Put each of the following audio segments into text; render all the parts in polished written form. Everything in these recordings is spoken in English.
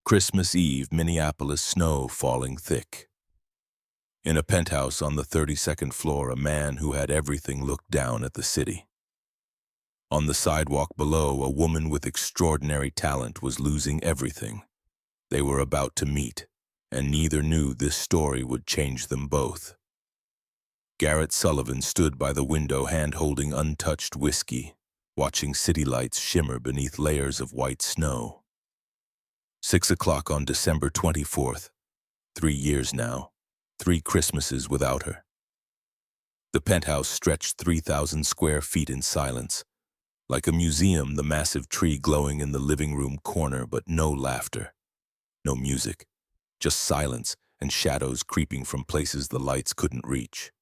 Christmas Eve, Minneapolis, snow falling thick. In a penthouse on the 32nd floor, a man who had everything looked down at the city. On the sidewalk below, a woman with extraordinary talent was losing everything. They were about to meet, and neither knew this story would change them both. Garrett Sullivan stood by the window, hand-holding untouched whiskey, watching city lights shimmer beneath layers of white snow. 6 o'clock on December 24th. 3 years now. 3 Christmases without her. The penthouse stretched 3,000 square feet in silence. Like a museum, the massive tree glowing in the living room corner, but no laughter. No music. Just silence and shadows creeping from places the lights couldn't reach.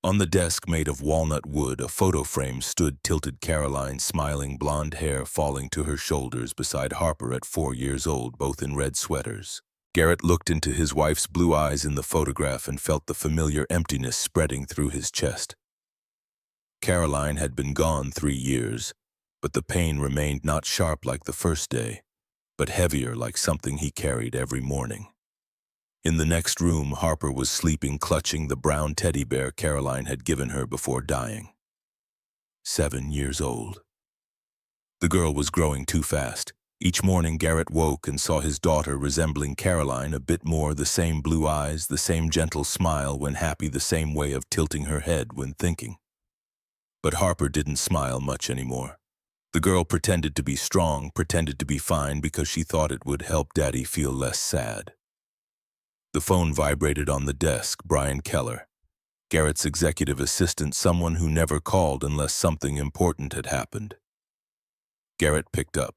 On the desk made of walnut wood, a photo frame stood, tilted Caroline, smiling, blonde hair falling to her shoulders beside Harper at 4 years old, both in red sweaters. Garrett looked into his wife's blue eyes in the photograph and felt the familiar emptiness spreading through his chest. Caroline had been gone 3 years, but the pain remained, not sharp like the first day, but heavier, like something he carried every morning. In the next room, Harper was sleeping, clutching the brown teddy bear Caroline had given her before dying. 7 years old. The girl was growing too fast. Each morning Garrett woke and saw his daughter resembling Caroline a bit more, the same blue eyes, the same gentle smile when happy, the same way of tilting her head when thinking. But Harper didn't smile much anymore. The girl pretended to be strong, pretended to be fine because she thought it would help Daddy feel less sad. The phone vibrated on the desk. Brian Keller, Garrett's executive assistant, someone who never called unless something important had happened. Garrett picked up.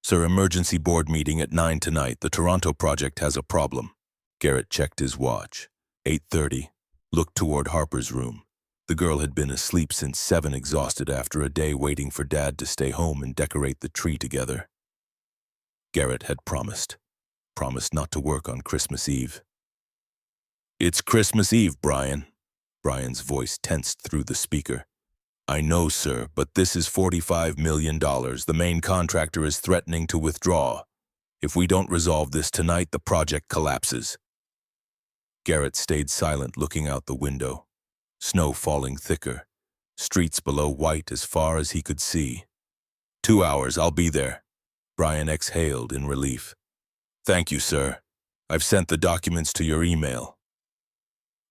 "Sir, emergency board meeting at 9 tonight. The Toronto project has a problem." Garrett checked his watch. 8:30. Looked toward Harper's room. The girl had been asleep since 7, exhausted after a day waiting for Dad to stay home and decorate the tree together. Garrett had promised not to work on Christmas Eve. "It's Christmas Eve, Brian." Brian's voice tensed through the speaker. "I know, sir, but this is $45 million. The main contractor is threatening to withdraw. If we don't resolve this tonight, the project collapses." Garrett stayed silent, looking out the window. Snow falling thicker. Streets below white as far as he could see. 2 hours, I'll be there." Brian exhaled in relief. "Thank you, sir. I've sent the documents to your email."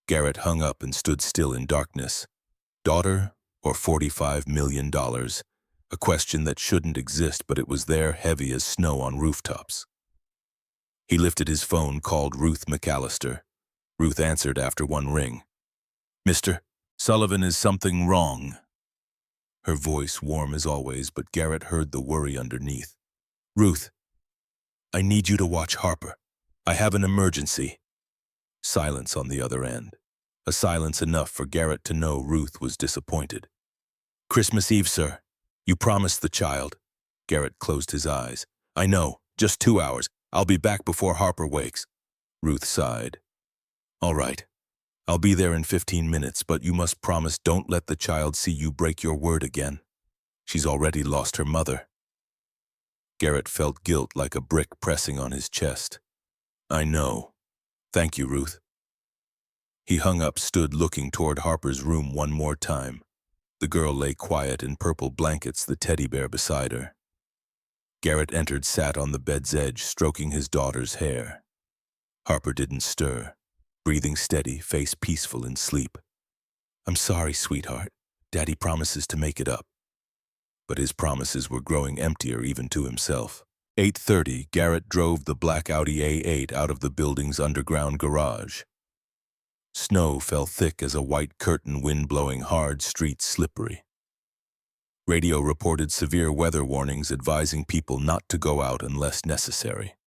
Garrett hung up and stood still in darkness. Daughter or $45 million? A question that shouldn't exist, but it was there, heavy as snow on rooftops. He lifted his phone, called Ruth McAllister. Ruth answered after one ring. "Mr. Sullivan, is something wrong?" Her voice warm as always, but Garrett heard the worry underneath. "Ruth, I need you to watch Harper. I have an emergency." Silence on the other end. A silence enough for Garrett to know Ruth was disappointed. "Christmas Eve, sir. You promised the child." Garrett closed his eyes. "I know. Just 2 hours. I'll be back before Harper wakes." Ruth sighed. "All right. I'll be there in 15 minutes, but you must promise don't let the child see you break your word again. She's already lost her mother." Garrett felt guilt like a brick pressing on his chest. "I know. Thank you, Ruth." He hung up, stood looking toward Harper's room one more time. The girl lay quiet in purple blankets, the teddy bear beside her. Garrett entered, sat on the bed's edge, stroking his daughter's hair. Harper didn't stir, breathing steady, face peaceful in sleep. "I'm sorry, sweetheart. Daddy promises to make it up." But his promises were growing emptier even to himself. 8:30, Garrett drove the black Audi A8 out of the building's underground garage. Snow fell thick as a white curtain, wind blowing hard, streets slippery. Radio reported severe weather warnings advising people not to go out unless necessary.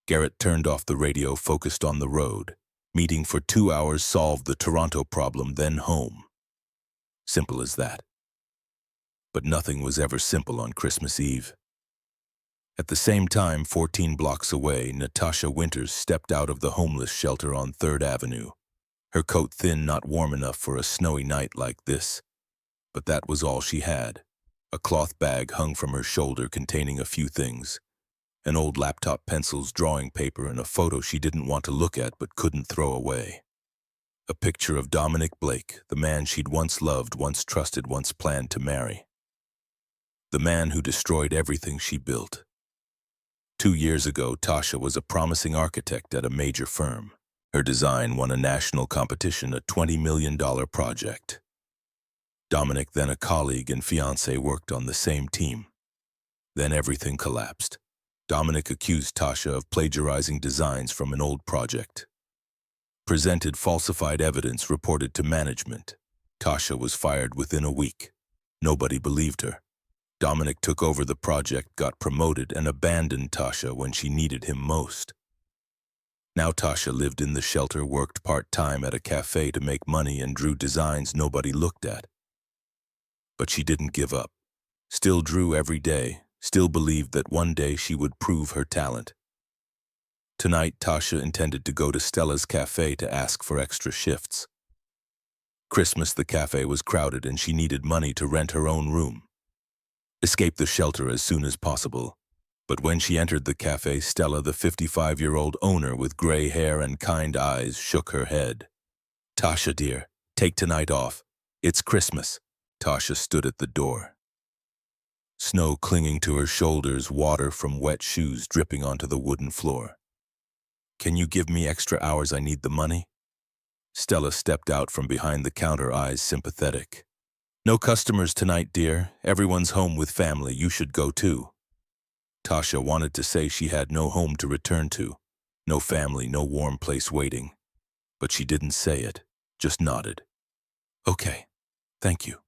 Garrett turned off the radio, focused on the road. Meeting for 2 hours, solved the Toronto problem, then home. Simple as that. But nothing was ever simple on Christmas Eve. At the same time, 14 blocks away, Natasha Winters stepped out of the homeless shelter on 3rd Avenue. Her coat thin, not warm enough for a snowy night like this. But that was all she had. A cloth bag hung from her shoulder containing a few things. An old laptop, pencils, drawing paper, and a photo she didn't want to look at but couldn't throw away. A picture of Dominic Blake, the man she'd once loved, once trusted, once planned to marry. The man who destroyed everything she built. 2 years ago, Tasha was a promising architect at a major firm. Her design won a national competition, a $20 million project. Dominic, then a colleague and fiancé, worked on the same team. Then everything collapsed. Dominic accused Tasha of plagiarizing designs from an old project. Presented falsified evidence, reported to management. Tasha was fired within a week. Nobody believed her. Dominic took over the project, got promoted, and abandoned Tasha when she needed him most. Now Tasha lived in the shelter, worked part-time at a cafe to make money, and drew designs nobody looked at. But she didn't give up. Still drew every day, still believed that one day she would prove her talent. Tonight, Tasha intended to go to Stella's cafe to ask for extra shifts. Christmas, the cafe was crowded and she needed money to rent her own room. Escape the shelter as soon as possible. But when she entered the cafe, Stella, the 55-year-old owner with gray hair and kind eyes, shook her head. "Tasha, dear, take tonight off. It's Christmas." Tasha stood at the door. Snow clinging to her shoulders, water from wet shoes dripping onto the wooden floor. "Can you give me extra hours? I need the money." Stella stepped out from behind the counter, eyes sympathetic. "No customers tonight, dear. Everyone's home with family. You should go too." Tasha wanted to say she had no home to return to, no family, no warm place waiting. But she didn't say it, just nodded. "Okay, thank you."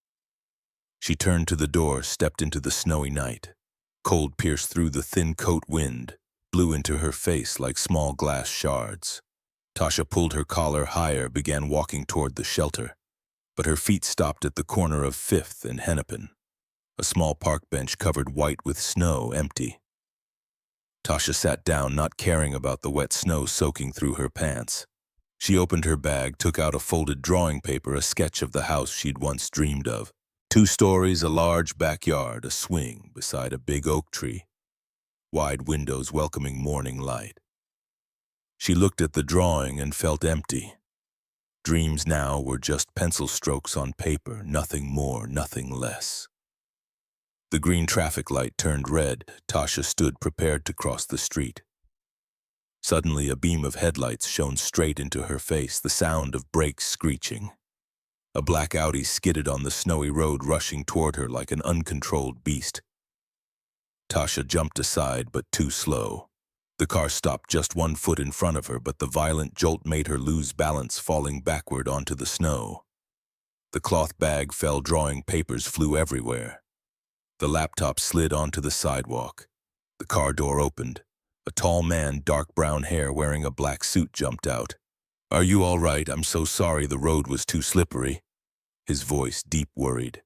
She turned to the door, stepped into the snowy night. Cold pierced through the thin coat, wind blew into her face like small glass shards. Tasha pulled her collar higher, began walking toward the shelter. But her feet stopped at the corner of 5th and Hennepin. A small park bench covered white with snow, empty. Tasha sat down, not caring about the wet snow soaking through her pants. She opened her bag, took out a folded drawing paper, a sketch of the house she'd once dreamed of. 2 stories, a large backyard, a swing beside a big oak tree. Wide windows welcoming morning light. She looked at the drawing and felt empty. Dreams now were just pencil strokes on paper, nothing more, nothing less. The green traffic light turned red. Tasha stood prepared to cross the street. Suddenly, a beam of headlights shone straight into her face, the sound of brakes screeching. A black Audi skidded on the snowy road, rushing toward her like an uncontrolled beast. Tasha jumped aside, but too slow. The car stopped just 1 foot in front of her, but the violent jolt made her lose balance, falling backward onto the snow. The cloth bag fell, drawing papers flew everywhere. The laptop slid onto the sidewalk. The car door opened. A tall man, dark brown hair, wearing a black suit, jumped out. "Are you all right? I'm so sorry, the road was too slippery." His voice deep, worried.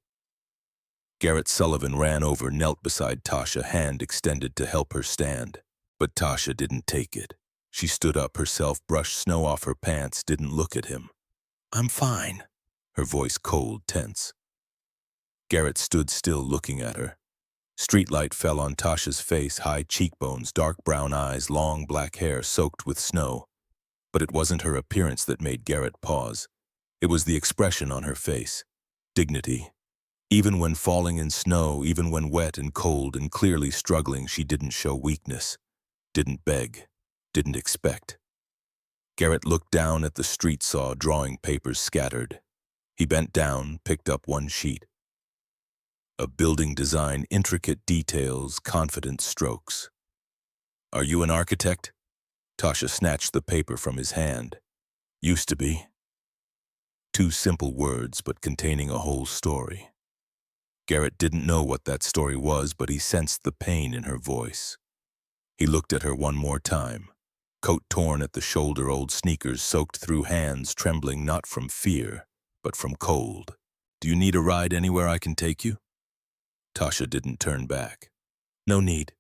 Garrett Sullivan ran over, knelt beside Tasha, hand extended to help her stand. But Tasha didn't take it. She stood up herself, brushed snow off her pants, didn't look at him. "I'm fine." Her voice cold, tense. Garrett stood still, looking at her. Streetlight fell on Tasha's face, high cheekbones, dark brown eyes, long black hair soaked with snow. But it wasn't her appearance that made Garrett pause. It was the expression on her face. Dignity. Even when falling in snow, even when wet and cold and clearly struggling, she didn't show weakness. Didn't beg. Didn't expect. Garrett looked down at the street, saw drawing papers scattered. He bent down, picked up one sheet. A building design, intricate details, confident strokes. "Are you an architect?" Tasha snatched the paper from his hand. "Used to be." 2 simple words, but containing a whole story. Garrett didn't know what that story was, but he sensed the pain in her voice. He looked at her one more time. Coat torn at the shoulder, old sneakers soaked through, hands trembling not from fear, but from cold. "Do you need a ride anywhere I can take you?" Tasha didn't turn back. "No need."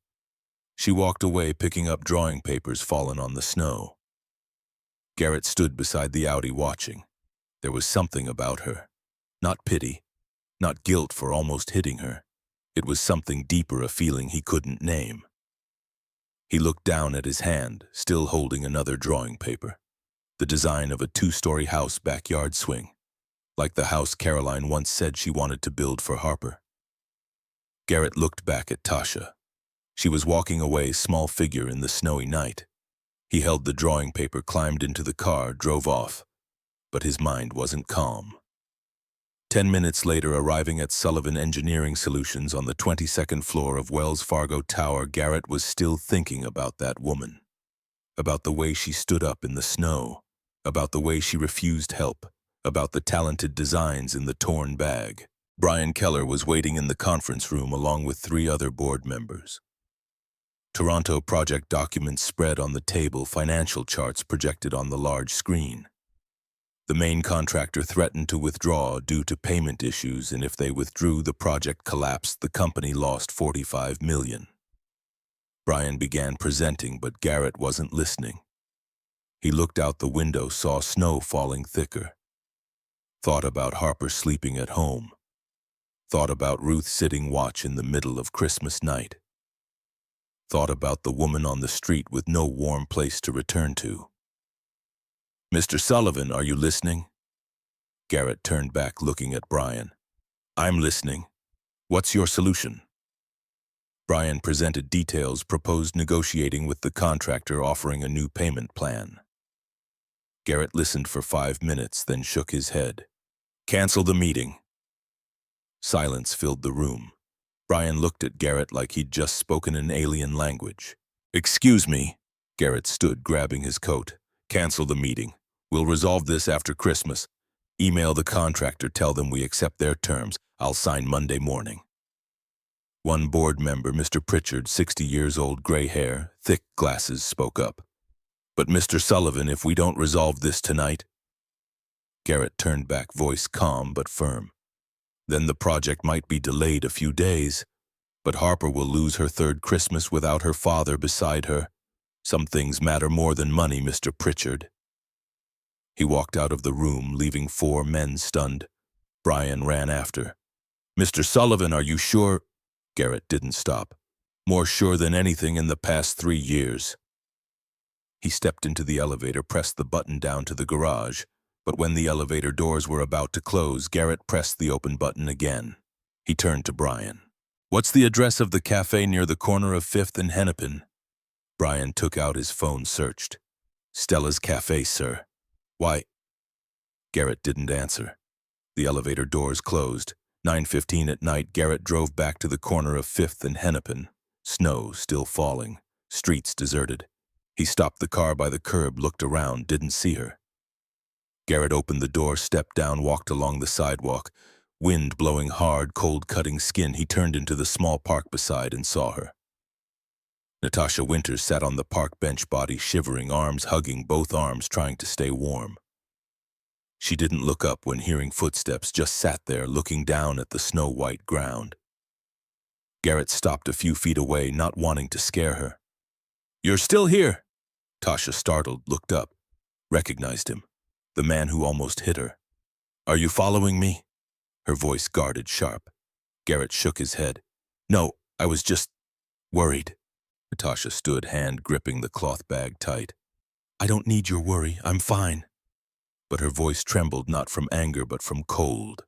She walked away, picking up drawing papers fallen on the snow. Garrett stood beside the Audi, watching. There was something about her. Not pity, not guilt for almost hitting her. It was something deeper, a feeling he couldn't name. He looked down at his hand, still holding another drawing paper. The design of a two-story house backyard swing, like the house Caroline once said she wanted to build for Harper. Garrett looked back at Tasha. She was walking away, small figure in the snowy night. He held the drawing paper, climbed into the car, drove off. But his mind wasn't calm. 10 minutes later, arriving at Sullivan Engineering Solutions on the 22nd floor of Wells Fargo Tower, Garrett was still thinking about that woman. About the way she stood up in the snow. About the way she refused help. About the talented designs in the torn bag. Brian Keller was waiting in the conference room along with 3 other board members. Toronto project documents spread on the table, financial charts projected on the large screen. The main contractor threatened to withdraw due to payment issues, and if they withdrew, the project collapsed. The company lost $45 million. Brian began presenting, but Garrett wasn't listening. He looked out the window, saw snow falling thicker. Thought about Harper sleeping at home. Thought about Ruth sitting watch in the middle of Christmas night. Thought about the woman on the street with no warm place to return to. "Mr. Sullivan, are you listening?" Garrett turned back, looking at Brian. "I'm listening. What's your solution?" Brian presented details, proposed negotiating with the contractor, offering a new payment plan. Garrett listened for 5 minutes, then shook his head. "Cancel the meeting." Silence filled the room. Brian looked at Garrett like he'd just spoken an alien language. "Excuse me." Garrett stood, grabbing his coat. "Cancel the meeting. We'll resolve this after Christmas. Email the contractor, tell them we accept their terms. I'll sign Monday morning." One board member, Mr. Pritchard, 60 years old, gray hair, thick glasses, spoke up. "But Mr. Sullivan, if we don't resolve this tonight..." Garrett turned back, voice calm but firm. "Then the project might be delayed a few days, but Harper will lose her 3rd Christmas without her father beside her. Some things matter more than money, Mr. Pritchard." He walked out of the room, leaving 4 men stunned. Brian ran after. "Mr. Sullivan, are you sure?" Garrett didn't stop. "More sure than anything in the past 3 years." He stepped into the elevator, pressed the button down to the garage, but when the elevator doors were about to close, Garrett pressed the open button again. He turned to Brian. "What's the address of the cafe near the corner of 5th and Hennepin?" Brian took out his phone, searched. "Stella's Cafe, sir." "Why?" Garrett didn't answer. The elevator doors closed. 9:15 at night, Garrett drove back to the corner of 5th and Hennepin. Snow still falling. Streets deserted. He stopped the car by the curb, looked around, didn't see her. Garrett opened the door, stepped down, walked along the sidewalk. Wind blowing hard, cold cutting skin. He turned into the small park beside and saw her. Natasha Winters sat on the park bench, body shivering, arms hugging, both arms trying to stay warm. She didn't look up when hearing footsteps, just sat there looking down at the snow-white ground. Garrett stopped a few feet away, not wanting to scare her. "You're still here?" Tasha, startled, looked up, recognized him, the man who almost hit her. "Are you following me?" Her voice guarded, sharp. Garrett shook his head. "No, I was just worried." Natasha stood, hand gripping the cloth bag tight. "I don't need your worry, I'm fine." But her voice trembled, not from anger but from cold.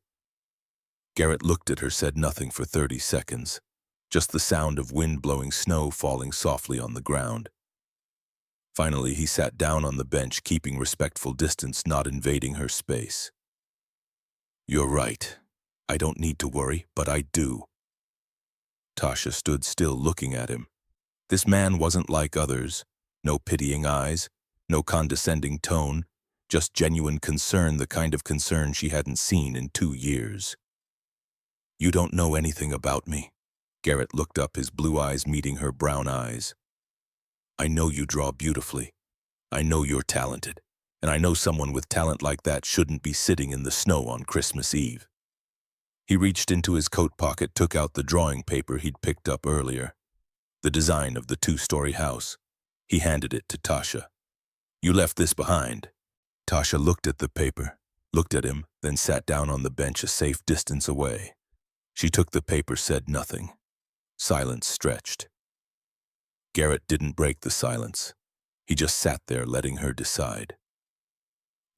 Garrett looked at her, said nothing for 30 seconds, just the sound of wind blowing snow falling softly on the ground. Finally, he sat down on the bench, keeping respectful distance, not invading her space. "You're right. I don't need to worry, but I do." Tasha stood still, looking at him. This man wasn't like others. No pitying eyes, no condescending tone, just genuine concern, the kind of concern she hadn't seen in 2 years. "You don't know anything about me." Garrett looked up, his blue eyes meeting her brown eyes. "I know you draw beautifully. I know you're talented. And I know someone with talent like that shouldn't be sitting in the snow on Christmas Eve." He reached into his coat pocket, took out the drawing paper he'd picked up earlier. The design of the 2-story house. He handed it to Tasha. "You left this behind." Tasha looked at the paper, looked at him, then sat down on the bench a safe distance away. She took the paper, said nothing. Silence stretched. Garrett didn't break the silence. He just sat there letting her decide.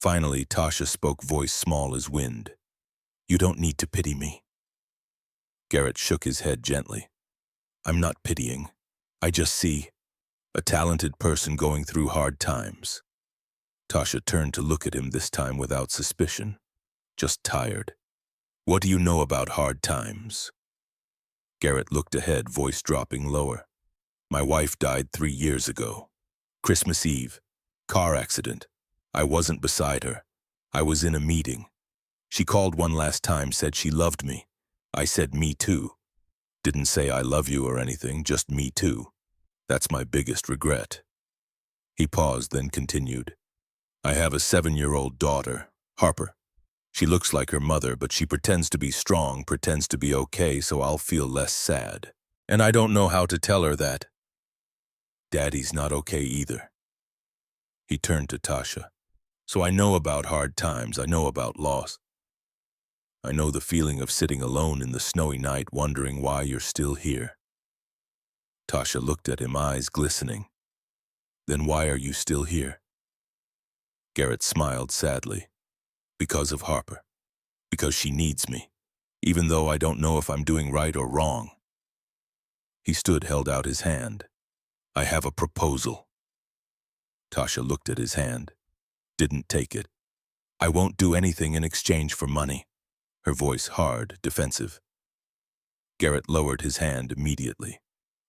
Finally, Tasha spoke, voice small as wind. "You don't need to pity me." Garrett shook his head gently. "I'm not pitying. I just see a talented person going through hard times." Tasha turned to look at him, this time without suspicion, just tired. "What do you know about hard times?" Garrett looked ahead, voice dropping lower. "My wife died 3 years ago. Christmas Eve. Car accident. I wasn't beside her. I was in a meeting. She called one last time, said she loved me. I said me too. Didn't say I love you or anything, just me too. That's my biggest regret." He paused, then continued. "I have a 7-year-old daughter, Harper. She looks like her mother, but she pretends to be strong, pretends to be okay, so I'll feel less sad. And I don't know how to tell her that Daddy's not okay either." He turned to Tasha. "So I know about hard times, I know about loss. I know the feeling of sitting alone in the snowy night, wondering why you're still here." Tasha looked at him, eyes glistening. "Then why are you still here?" Garrett smiled sadly. "Because of Harper. Because she needs me, even though I don't know if I'm doing right or wrong." He stood, held out his hand. "I have a proposal." Tasha looked at his hand, didn't take it. "I won't do anything in exchange for money." Her voice hard, defensive. Garrett lowered his hand immediately.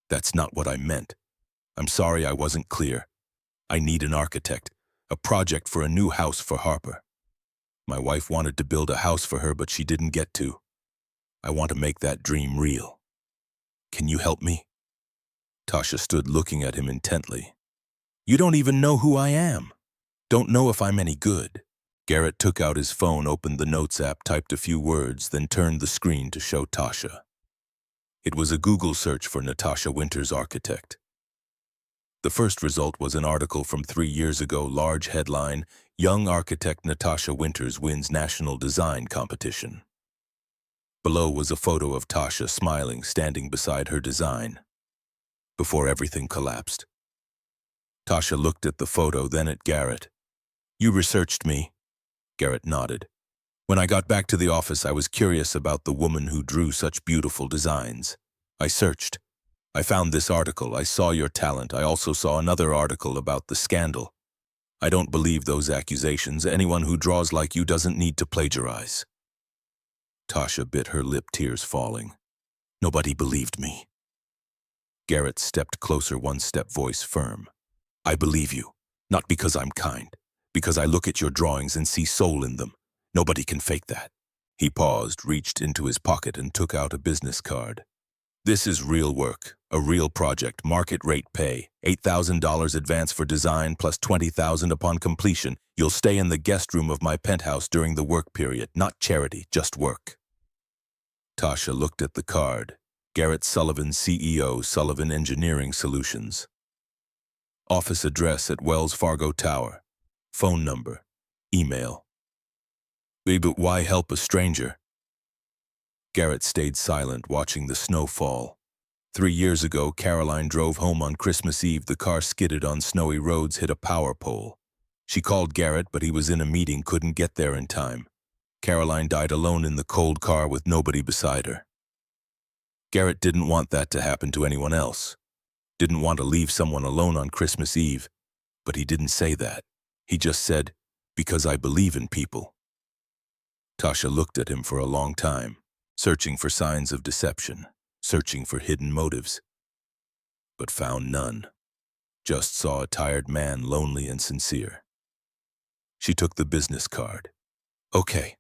"That's not what I meant. I'm sorry I wasn't clear. I need an architect, a project for a new house for Harper. My wife wanted to build a house for her, but she didn't get to. I want to make that dream real. Can you help me?" Tasha stood looking at him intently. "You don't even know who I am. Don't know if I'm any good." Garrett took out his phone, opened the Notes app, typed a few words, then turned the screen to show Tasha. It was a Google search for Natasha Winters architect. The first result was an article from 3 years ago, large headline, "Young architect Natasha Winters wins national design competition." Below was a photo of Tasha smiling, standing beside her design. Before everything collapsed. Tasha looked at the photo, then at Garrett. "You researched me?" Garrett nodded. "When I got back to the office, I was curious about the woman who drew such beautiful designs. I searched. I found this article. I saw your talent. I also saw another article about the scandal. I don't believe those accusations. Anyone who draws like you doesn't need to plagiarize." Tasha bit her lip, tears falling. "Nobody believed me." Garrett stepped closer, one step, voice firm. "I believe you, not because I'm kind. Because I look at your drawings and see soul in them. Nobody can fake that." He paused, reached into his pocket, and took out a business card. "This is real work, a real project, market rate pay, $8,000 advance for design plus $20,000 upon completion. You'll stay in the guest room of my penthouse during the work period, not charity, just work." Tasha looked at the card. Garrett Sullivan, CEO, Sullivan Engineering Solutions. Office address at Wells Fargo Tower. Phone number. Email. But why help a stranger?" Garrett stayed silent, watching the snow fall. 3 years ago, Caroline drove home on Christmas Eve. The car skidded on snowy roads, hit a power pole. She called Garrett, but he was in a meeting, couldn't get there in time. Caroline died alone in the cold car with nobody beside her. Garrett didn't want that to happen to anyone else. Didn't want to leave someone alone on Christmas Eve. But he didn't say that. He just said, "Because I believe in people." Tasha looked at him for a long time, searching for signs of deception, searching for hidden motives, but found none. Just saw a tired man, lonely and sincere. She took the business card. "Okay,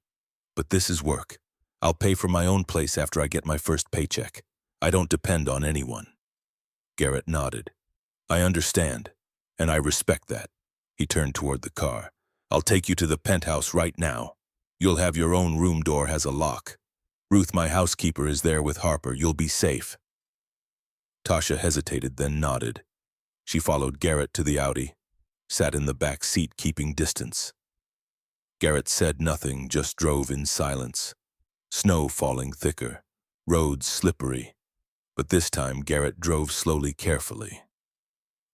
but this is work. I'll pay for my own place after I get my first paycheck. I don't depend on anyone." Garrett nodded. "I understand, and I respect that." He turned toward the car. "I'll take you to the penthouse right now. You'll have your own room, door has a lock. Ruth, my housekeeper, is there with Harper. You'll be safe." Tasha hesitated, then nodded. She followed Garrett to the Audi, sat in the back seat, keeping distance. Garrett said nothing, just drove in silence. Snow falling thicker, roads slippery. But this time Garrett drove slowly, carefully.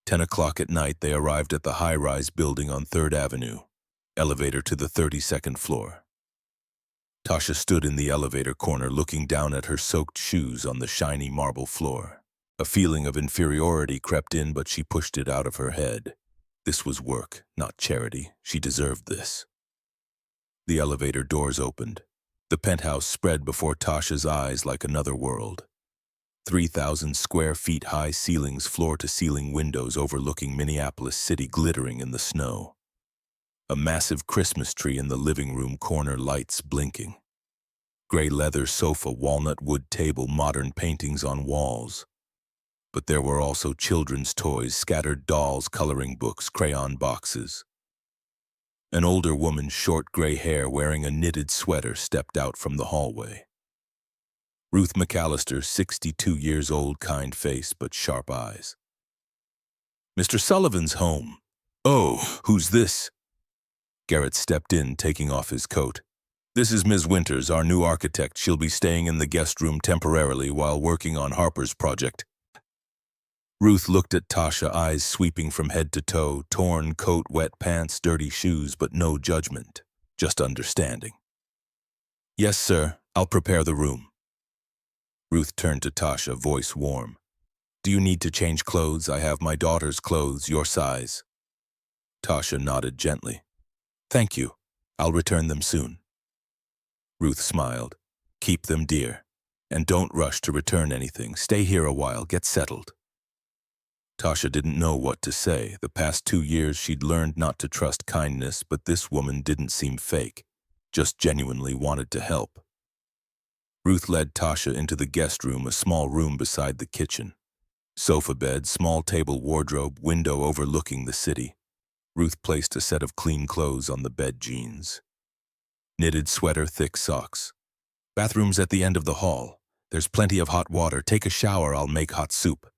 10 o'clock at night, they arrived at the high-rise building on 3rd Avenue, elevator to the 32nd floor. Tasha stood in the elevator corner looking down at her soaked shoes on the shiny marble floor. A feeling of inferiority crept in, but she pushed it out of her head. This was work, not charity. She deserved this. The elevator doors opened. The penthouse spread before Tasha's eyes like another world. 3,000 square feet high ceilings, floor-to-ceiling windows overlooking Minneapolis City glittering in the snow. A massive Christmas tree in the living room corner, lights blinking. Gray leather sofa, walnut wood table, modern paintings on walls. But there were also children's toys, scattered dolls, coloring books, crayon boxes. An older woman, short gray hair, wearing a knitted sweater, stepped out from the hallway. Ruth McAllister, 62 years old, kind face but sharp eyes. "Mr. Sullivan's home." "Oh, who's this?" Garrett stepped in, taking off his coat. "This is Ms. Winters, our new architect. She'll be staying in the guest room temporarily while working on Harper's project." Ruth looked at Tasha, eyes sweeping from head to toe, torn coat, wet pants, dirty shoes, but no judgment, just understanding. "Yes, sir, I'll prepare the room." Ruth turned to Tasha, voice warm. "Do you need to change clothes? I have my daughter's clothes, your size." Tasha nodded gently. "Thank you. I'll return them soon." Ruth smiled. "Keep them, dear. And don't rush to return anything. Stay here a while, get settled." Tasha didn't know what to say. The past 2 years she'd learned not to trust kindness, but this woman didn't seem fake, just genuinely wanted to help. Ruth led Tasha into the guest room, a small room beside the kitchen. Sofa bed, small table, wardrobe, window overlooking the city. Ruth placed a set of clean clothes on the bed, jeans. Knitted sweater, thick socks. "Bathroom's at the end of the hall. There's plenty of hot water. Take a shower, I'll make hot soup."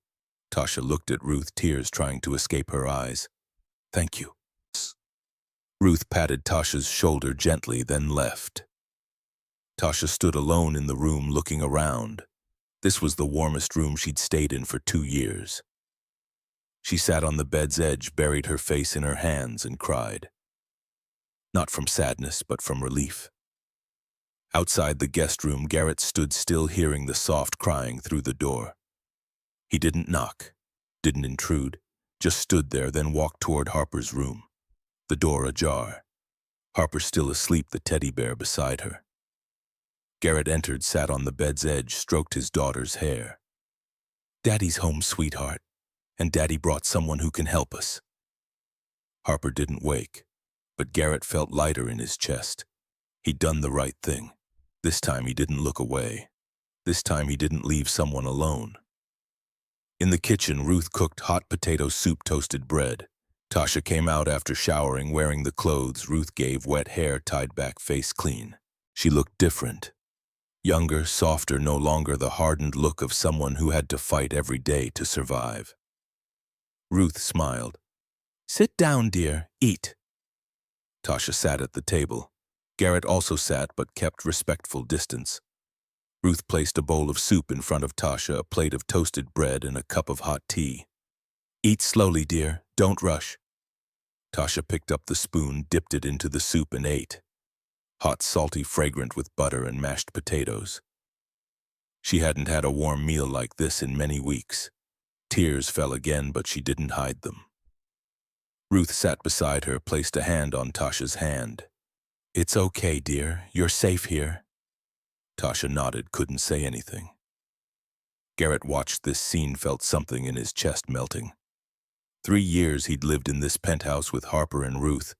Tasha looked at Ruth, tears trying to escape her eyes. "Thank you." Ruth patted Tasha's shoulder gently, then left. Tasha stood alone in the room, looking around. This was the warmest room she'd stayed in for 2 years. She sat on the bed's edge, buried her face in her hands, and cried. Not from sadness, but from relief. Outside the guest room, Garrett stood still, hearing the soft crying through the door. He didn't knock, didn't intrude, just stood there, then walked toward Harper's room. The door ajar. Harper still asleep, the teddy bear beside her. Garrett entered, sat on the bed's edge, stroked his daughter's hair. "Daddy's home, sweetheart, and Daddy brought someone who can help us." Harper didn't wake, but Garrett felt lighter in his chest. He'd done the right thing. This time he didn't look away. This time he didn't leave someone alone. In the kitchen, Ruth cooked hot potato soup, toasted bread. Tasha came out after showering, wearing the clothes Ruth gave, wet hair tied back, face clean. She looked different. Younger, softer, no longer the hardened look of someone who had to fight every day to survive. Ruth smiled. "Sit down, dear. Eat." Tasha sat at the table. Garrett also sat, but kept respectful distance. Ruth placed a bowl of soup in front of Tasha, a plate of toasted bread, and a cup of hot tea. "Eat slowly, dear. Don't rush." Tasha picked up the spoon, dipped it into the soup, and ate. Hot, salty, fragrant, with butter and mashed potatoes. She hadn't had a warm meal like this in many weeks. Tears fell again, but she didn't hide them. Ruth sat beside her, placed a hand on Tasha's hand. "It's okay, dear. You're safe here." Tasha nodded, couldn't say anything. Garrett watched this scene, felt something in his chest melting. 3 years he'd lived in this penthouse with Harper and Ruth,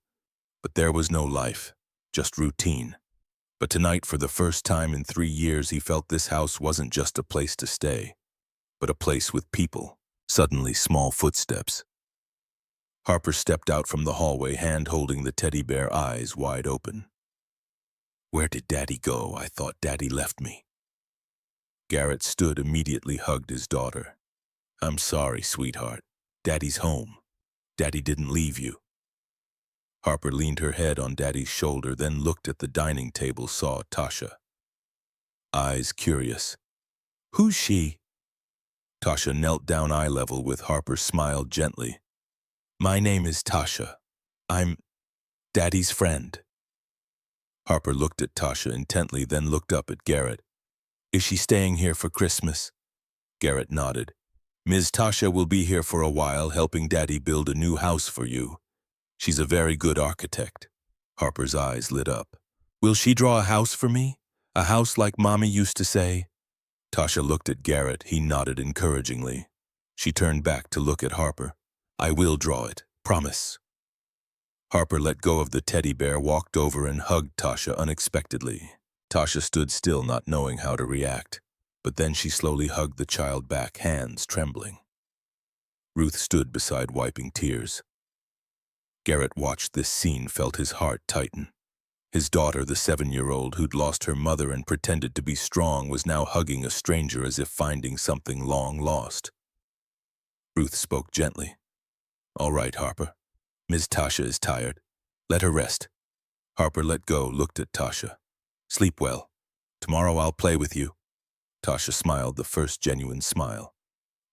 but there was no life, just routine. But tonight, for the first time in 3 years, he felt this house wasn't just a place to stay, but a place with people. Suddenly, small footsteps. Harper stepped out from the hallway, hand holding the teddy bear, eyes wide open. "Where did Daddy go? I thought Daddy left me." Garrett stood, immediately hugged his daughter. "I'm sorry, sweetheart. Daddy's home. Daddy didn't leave you." Harper leaned her head on Daddy's shoulder, then looked at the dining table, saw Tasha. Eyes curious. "Who's she?" Tasha knelt down eye level with Harper smiled gently. My name is Tasha. I'm Daddy's friend. Harper looked at Tasha intently, then looked up at Garrett. Is she staying here for Christmas? Garrett nodded. Ms. Tasha will be here for a while, helping Daddy build a new house for you. She's a very good architect. Harper's eyes lit up. Will she draw a house for me? A house like Mommy used to say? Tasha looked at Garrett. He nodded encouragingly. She turned back to look at Harper. I will draw it, promise. Harper let go of the teddy bear, walked over and hugged Tasha unexpectedly. Tasha stood still, not knowing how to react, but then she slowly hugged the child back, hands trembling. Ruth stood beside, wiping tears. Garrett watched this scene, felt his heart tighten. His daughter, the 7-year-old who'd lost her mother and pretended to be strong, was now hugging a stranger as if finding something long lost. Ruth spoke gently. All right, Harper. Ms. Tasha is tired. Let her rest. Harper let go, looked at Tasha. Sleep well. Tomorrow I'll play with you. Tasha smiled, the first genuine smile.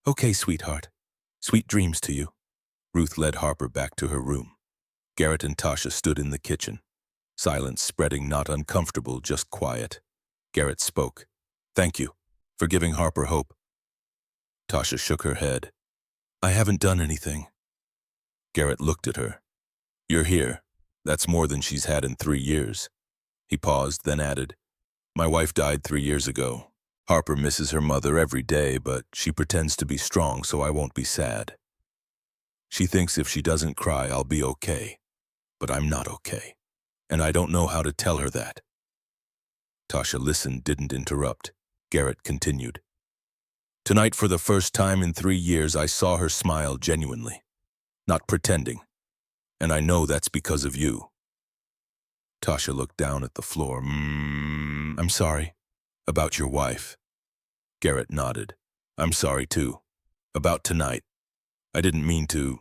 Okay, sweetheart. Sweet dreams to you. Ruth led Harper back to her room. Garrett and Tasha stood in the kitchen. Silence spreading, not uncomfortable, just quiet. Garrett spoke. Thank you for giving Harper hope. Tasha shook her head. I haven't done anything. Garrett looked at her. You're here. That's more than she's had in 3 years. He paused, then added, My wife died 3 years ago. Harper misses her mother every day, but she pretends to be strong so I won't be sad. She thinks if she doesn't cry, I'll be okay. But I'm not okay. And I don't know how to tell her that. Tasha listened, didn't interrupt. Garrett continued. Tonight, for the first time in 3 years, I saw her smile genuinely. Not pretending. And I know that's because of you. Tasha looked down at the floor. I'm sorry. About your wife. Garrett nodded. I'm sorry too. About tonight. I didn't mean to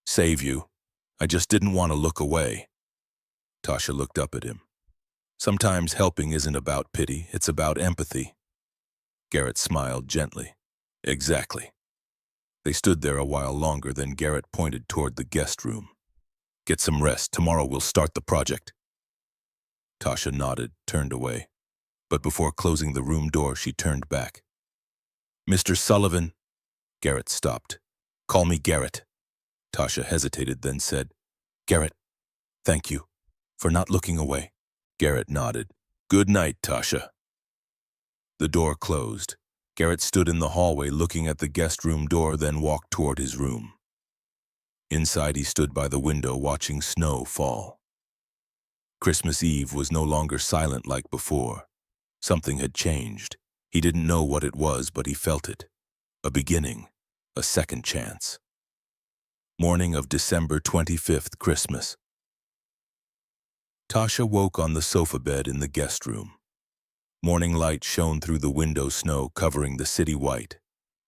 save you. I just didn't want to look away. Tasha looked up at him. Sometimes helping isn't about pity, it's about empathy. Garrett smiled gently. Exactly. They stood there a while longer, then Garrett pointed toward the guest room. Get some rest. Tomorrow we'll start the project. Tasha nodded, turned away. But before closing the room door, she turned back. Mr. Sullivan. Garrett stopped. Call me Garrett. Tasha hesitated, then said, Garrett, thank you for not looking away. Garrett nodded. Good night, Tasha. The door closed. Garrett stood in the hallway looking at the guest room door, then walked toward his room. Inside, he stood by the window watching snow fall. Christmas Eve was no longer silent like before. Something had changed. He didn't know what it was, but he felt it. A beginning. A second chance. Morning of December 25th, Christmas. Tasha woke on the sofa bed in the guest room. Morning light shone through the window, snow covering the city white.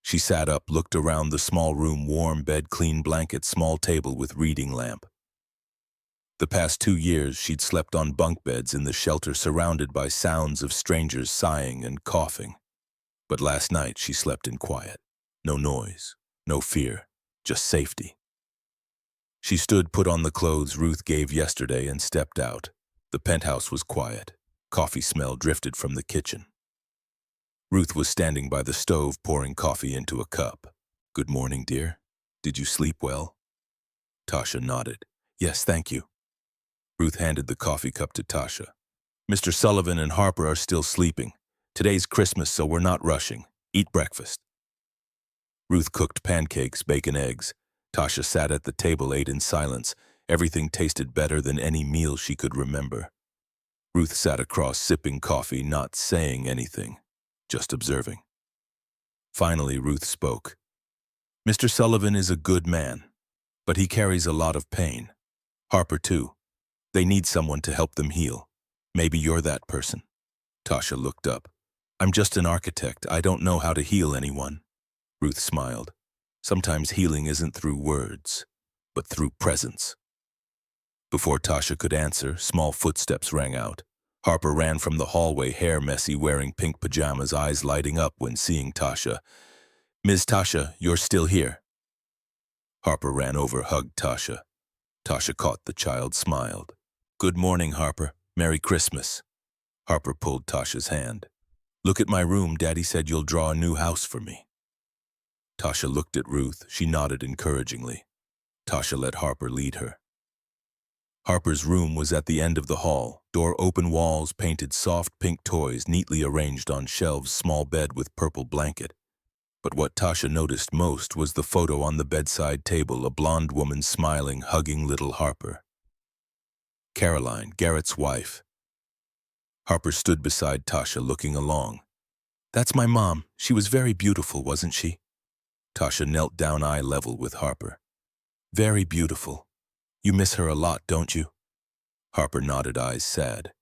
She sat up, looked around the small room, warm bed, clean blanket, small table with reading lamp. The past 2 years, she'd slept on bunk beds in the shelter, surrounded by sounds of strangers sighing and coughing. But last night, she slept in quiet. No noise, no fear, just safety. She stood, put on the clothes Ruth gave yesterday, and stepped out. The penthouse was quiet. Coffee smell drifted from the kitchen. Ruth was standing by the stove, pouring coffee into a cup. Good morning, dear. Did you sleep well? Tasha nodded. Yes, thank you. Ruth handed the coffee cup to Tasha. Mr. Sullivan and Harper are still sleeping. Today's Christmas, so we're not rushing. Eat breakfast. Ruth cooked pancakes, bacon, eggs. Tasha sat at the table, ate in silence. Everything tasted better than any meal she could remember. Ruth sat across, sipping coffee, not saying anything, just observing. Finally, Ruth spoke. Mr. Sullivan is a good man, but he carries a lot of pain. Harper, too. They need someone to help them heal. Maybe you're that person. Tasha looked up. I'm just an architect. I don't know how to heal anyone. Ruth smiled. Sometimes healing isn't through words, but through presence. Before Tasha could answer, small footsteps rang out. Harper ran from the hallway, hair messy, wearing pink pajamas, eyes lighting up when seeing Tasha. Ms. Tasha, you're still here. Harper ran over, hugged Tasha. Tasha caught the child, smiled. Good morning, Harper. Merry Christmas. Harper pulled Tasha's hand. Look at my room. Daddy said you'll draw a new house for me. Tasha looked at Ruth. She nodded encouragingly. Tasha let Harper lead her. Harper's room was at the end of the hall. Door open, walls painted, soft pink toys neatly arranged on shelves, small bed with purple blanket. But what Tasha noticed most was the photo on the bedside table, a blonde woman smiling, hugging little Harper. Caroline, Garrett's wife. Harper stood beside Tasha, looking along. That's my mom. She was very beautiful, wasn't she? Tasha knelt down eye level with Harper. Very beautiful. You miss her a lot, don't you? Harper nodded, eyes sad.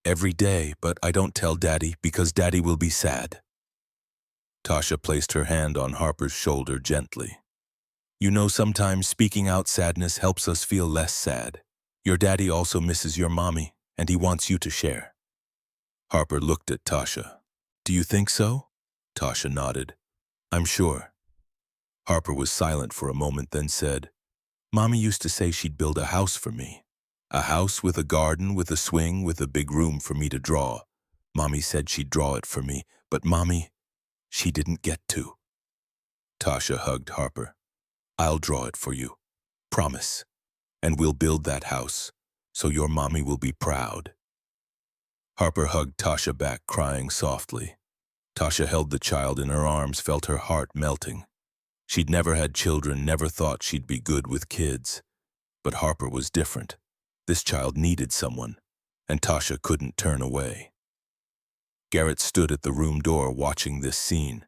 Every day, but I don't tell Daddy because Daddy will be sad. Tasha placed her hand on Harper's shoulder gently. You know, sometimes speaking out sadness helps us feel less sad. Your daddy also misses your mommy, and he wants you to share. Harper looked at Tasha. Do you think so? Tasha nodded. I'm sure. Harper was silent for a moment, then said, Mommy used to say she'd build a house for me. A house with a garden, with a swing, with a big room for me to draw. Mommy said she'd draw it for me, but Mommy, she didn't get to. Tasha hugged Harper. I'll draw it for you. Promise. And we'll build that house, so your mommy will be proud. Harper hugged Tasha back, crying softly. Tasha held the child in her arms, felt her heart melting. She'd never had children, never thought she'd be good with kids. But Harper was different. This child needed someone, and Tasha couldn't turn away. Garrett stood at the room door watching this scene.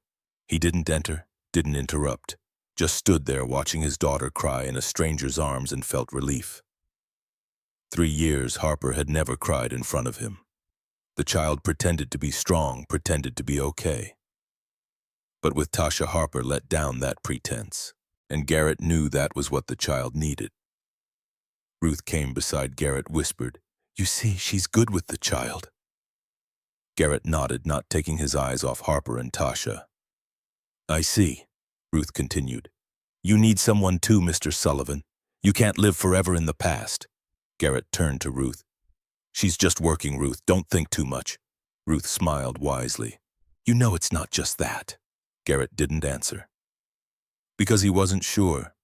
He didn't enter, didn't interrupt, just stood there watching his daughter cry in a stranger's arms and felt relief. 3 years Harper had never cried in front of him. The child pretended to be strong, pretended to be okay. But with Tasha, Harper let down that pretense, and Garrett knew that was what the child needed. Ruth came beside Garrett, whispered, You see, she's good with the child. Garrett nodded, not taking his eyes off Harper and Tasha. I see, Ruth continued. You need someone too, Mr. Sullivan. You can't live forever in the past. Garrett turned to Ruth. She's just working, Ruth. Don't think too much. Ruth smiled wisely. You know it's not just that. Garrett didn't answer. Because he wasn't sure.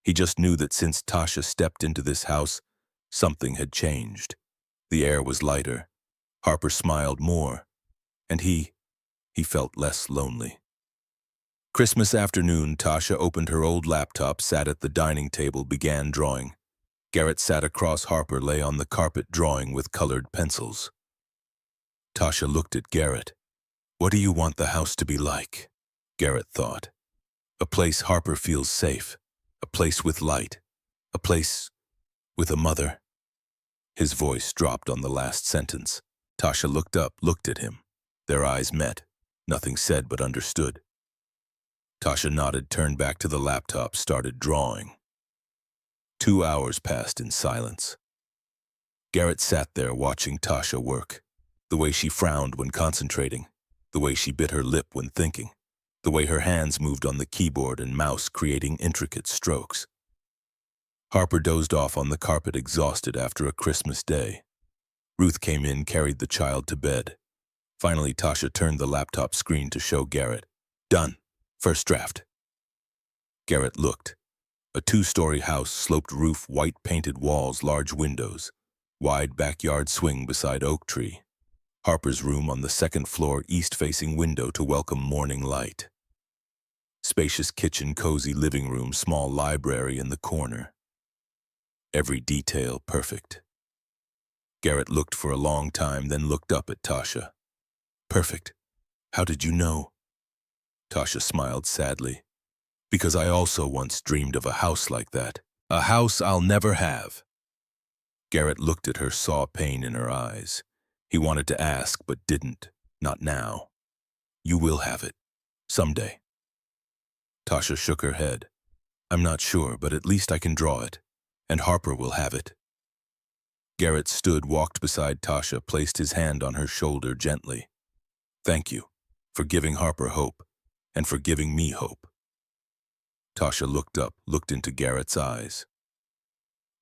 He just knew that since Tasha stepped into this house, something had changed. The air was lighter. Harper smiled more. And he felt less lonely. Christmas afternoon, Tasha opened her old laptop, sat at the dining table, began drawing. Garrett sat across Harper, lay on the carpet drawing with colored pencils. Tasha looked at Garrett. What do you want the house to be like? Garrett thought. A place Harper feels safe. A place with light. A place with a mother. His voice dropped on the last sentence. Tasha looked up, looked at him. Their eyes met. Nothing said but understood. Tasha nodded, turned back to the laptop, started drawing. 2 hours passed in silence. Garrett sat there watching Tasha work. The way she frowned when concentrating. The way she bit her lip when thinking. The way her hands moved on the keyboard and mouse, creating intricate strokes. Harper dozed off on the carpet, exhausted after a Christmas day. Ruth came in, carried the child to bed. Finally, Tasha turned the laptop screen to show Garrett. Done. First draft. Garrett looked. A 2-story house, sloped roof, white painted walls, large windows. Wide backyard swing beside oak tree. Harper's room on the 2nd floor, east-facing window to welcome morning light. Spacious kitchen, cozy living room, small library in the corner. Every detail perfect. Garrett looked for a long time, then looked up at Tasha. Perfect. How did you know? Tasha smiled sadly. Because I also once dreamed of a house like that. A house I'll never have. Garrett looked at her, saw pain in her eyes. He wanted to ask, but didn't. Not now. You will have it. Someday. Tasha shook her head. I'm not sure, but at least I can draw it. And Harper will have it. Garrett stood, walked beside Tasha, placed his hand on her shoulder gently. Thank you for giving Harper hope. and for giving me hope." Tasha looked up, looked into Garrett's eyes.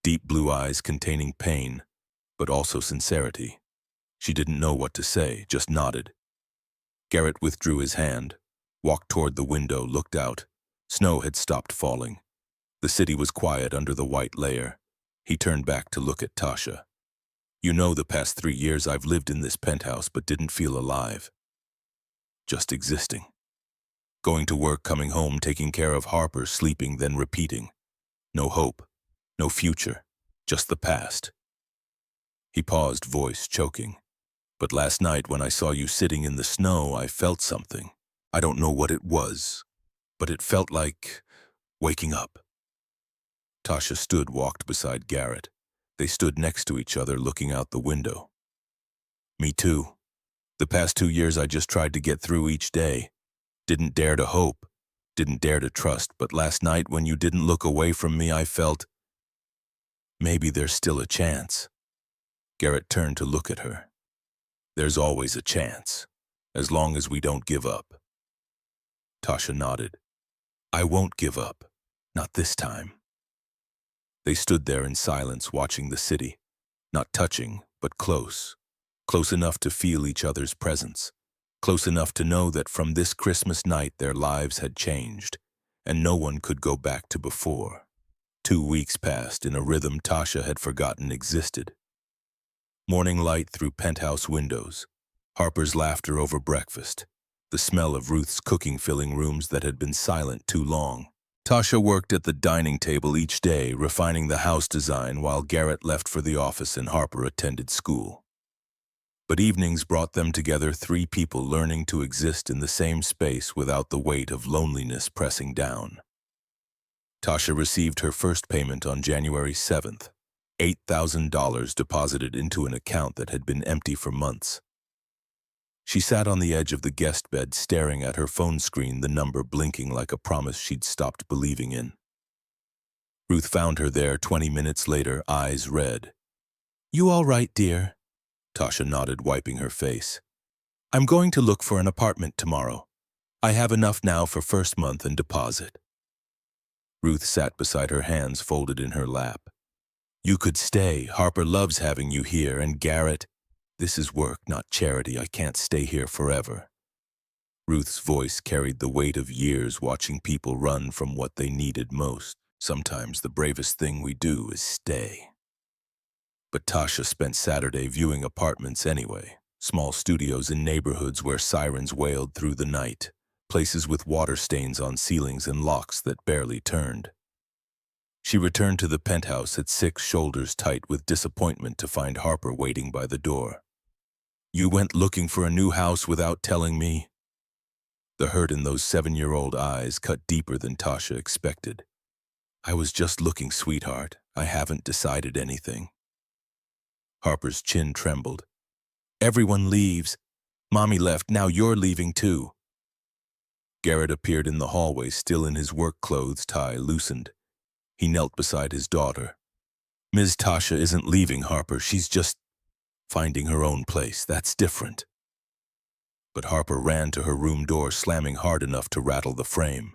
Deep blue eyes containing pain, but also sincerity. She didn't know what to say, just nodded. Garrett withdrew his hand, walked toward the window, looked out. Snow had stopped falling. The city was quiet under the white layer. He turned back to look at Tasha. "You know, the past 3 years I've lived in this penthouse but didn't feel alive. Just existing. Going to work, coming home, taking care of Harper, sleeping, then repeating. No hope, no future, just the past." He paused, voice choking. "But last night when I saw you sitting in the snow, I felt something. I don't know what it was, but it felt like waking up." Tasha stood, walked beside Garrett. They stood next to each other, looking out the window. "Me too. The past 2 years I just tried to get through each day. Didn't dare to hope, didn't dare to trust, but last night when you didn't look away from me, I felt maybe there's still a chance." Garrett turned to look at her. "There's always a chance, as long as we don't give up." Tasha nodded. "I won't give up, not this time." They stood there in silence, watching the city, not touching, but close. Close enough to feel each other's presence. Close enough to know that from this Christmas night their lives had changed, and no one could go back to before. 2 weeks passed in a rhythm Tasha had forgotten existed. Morning light through penthouse windows, Harper's laughter over breakfast, the smell of Ruth's cooking filling rooms that had been silent too long. Tasha worked at the dining table each day, refining the house design while Garrett left for the office and Harper attended school. But evenings brought them together, 3 people learning to exist in the same space without the weight of loneliness pressing down. Tasha received her first payment on January 7th, $8,000 deposited into an account that had been empty for months. She sat on the edge of the guest bed, staring at her phone screen, the number blinking like a promise she'd stopped believing in. Ruth found her there 20 minutes later, eyes red. "You all right, dear?" Tasha nodded, wiping her face. "I'm going to look for an apartment tomorrow. I have enough now for first month and deposit." Ruth sat beside her, hands folded in her lap. "You could stay. Harper loves having you here, and Garrett, this is work, not charity. I can't stay here forever." Ruth's voice carried the weight of years watching people run from what they needed most. "Sometimes the bravest thing we do is stay." But Tasha spent Saturday viewing apartments anyway. Small studios in neighborhoods where sirens wailed through the night. Places with water stains on ceilings and locks that barely turned. She returned to the penthouse at 6, shoulders tight with disappointment, to find Harper waiting by the door. "You went looking for a new house without telling me?" The hurt in those 7-year-old eyes cut deeper than Tasha expected. "I was just looking, sweetheart. I haven't decided anything." Harper's chin trembled. "Everyone leaves. Mommy left, now you're leaving too." Garrett appeared in the hallway, still in his work clothes, tie loosened. He knelt beside his daughter. "Ms. Tasha isn't leaving, Harper. She's just finding her own place. That's different." But Harper ran to her room door, slamming hard enough to rattle the frame.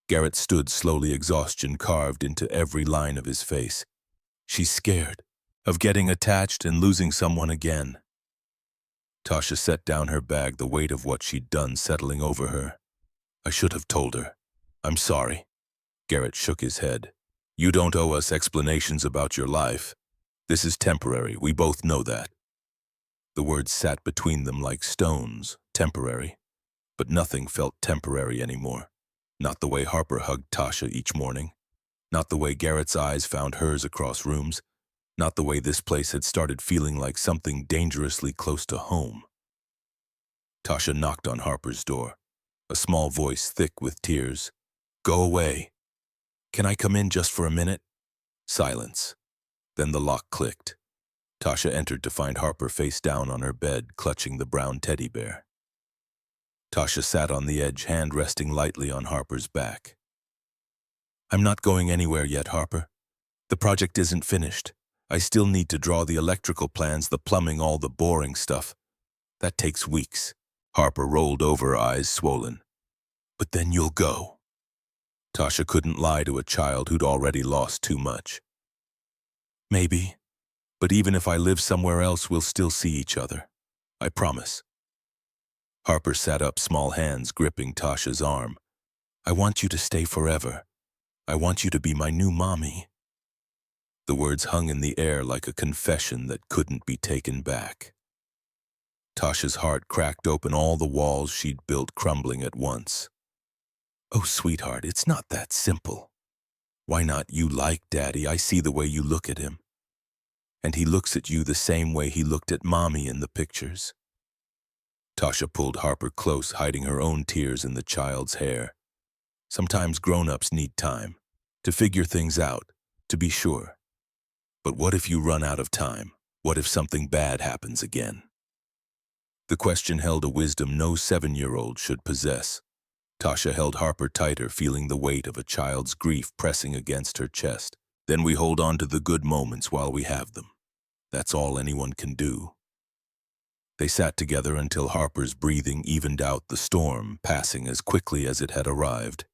Garrett stood slowly, exhaustion carved into every line of his face. "She's scared of getting attached and losing someone again." Tasha set down her bag, the weight of what she'd done settling over her. "I should have told her. I'm sorry." Garrett shook his head. "You don't owe us explanations about your life. This is temporary, we both know that." The words sat between them like stones. Temporary. But nothing felt temporary anymore. Not the way Harper hugged Tasha each morning. Not the way Garrett's eyes found hers across rooms. Not the way this place had started feeling like something dangerously close to home. Tasha knocked on Harper's door. A small voice, thick with tears. "Go away. Can I come in just for a minute?" Silence. Then the lock clicked. Tasha entered to find Harper face down on her bed, clutching the brown teddy bear. Tasha sat on the edge, hand resting lightly on Harper's back. "I'm not going anywhere yet, Harper. The project isn't finished. I still need to draw the electrical plans, the plumbing, all the boring stuff. That takes weeks." Harper rolled over, eyes swollen. But then you'll go. Tasha couldn't lie to a child who'd already lost too much. Maybe, but even if I live somewhere else, we'll still see each other. I promise. Harper sat up, small hands gripping Tasha's arm. I want you to stay forever. I want you to be my new mommy. The words hung in the air like a confession that couldn't be taken back. Tasha's heart cracked open, all the walls she'd built crumbling at once. Oh, sweetheart, it's not that simple. Why not? You like Daddy. I see the way you look at him. And he looks at you the same way he looked at Mommy in the pictures. Tasha pulled Harper close, hiding her own tears in the child's hair. Sometimes grown-ups need time to figure things out, to be sure. But what if you run out of time? What if something bad happens again? The question held a wisdom no 7-year-old should possess. Tasha held Harper tighter, feeling the weight of a child's grief pressing against her chest. Then we hold on to the good moments while we have them. That's all anyone can do. They sat together until Harper's breathing evened out the storm, passing as quickly as it had arrived.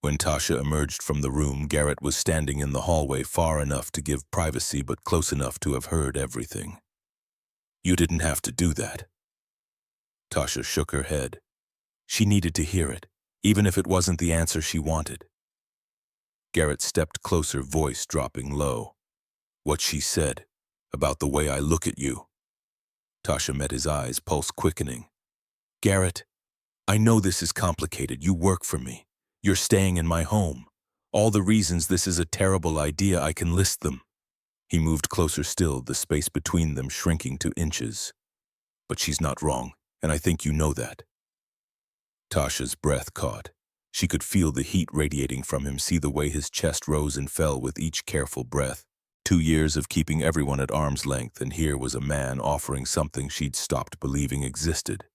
When Tasha emerged from the room, Garrett was standing in the hallway, far enough to give privacy but close enough to have heard everything. You didn't have to do that. Tasha shook her head. She needed to hear it, even if it wasn't the answer she wanted. Garrett stepped closer, voice dropping low. What she said, about the way I look at you. Tasha met his eyes, pulse quickening. Garrett, I know this is complicated. You work for me. You're staying in my home. All the reasons this is a terrible idea, I can list them. He moved closer still, the space between them shrinking to inches. But she's not wrong, and I think you know that. Tasha's breath caught. She could feel the heat radiating from him, see the way his chest rose and fell with each careful breath. 2 years of keeping everyone at arm's length, and here was a man offering something she'd stopped believing existed.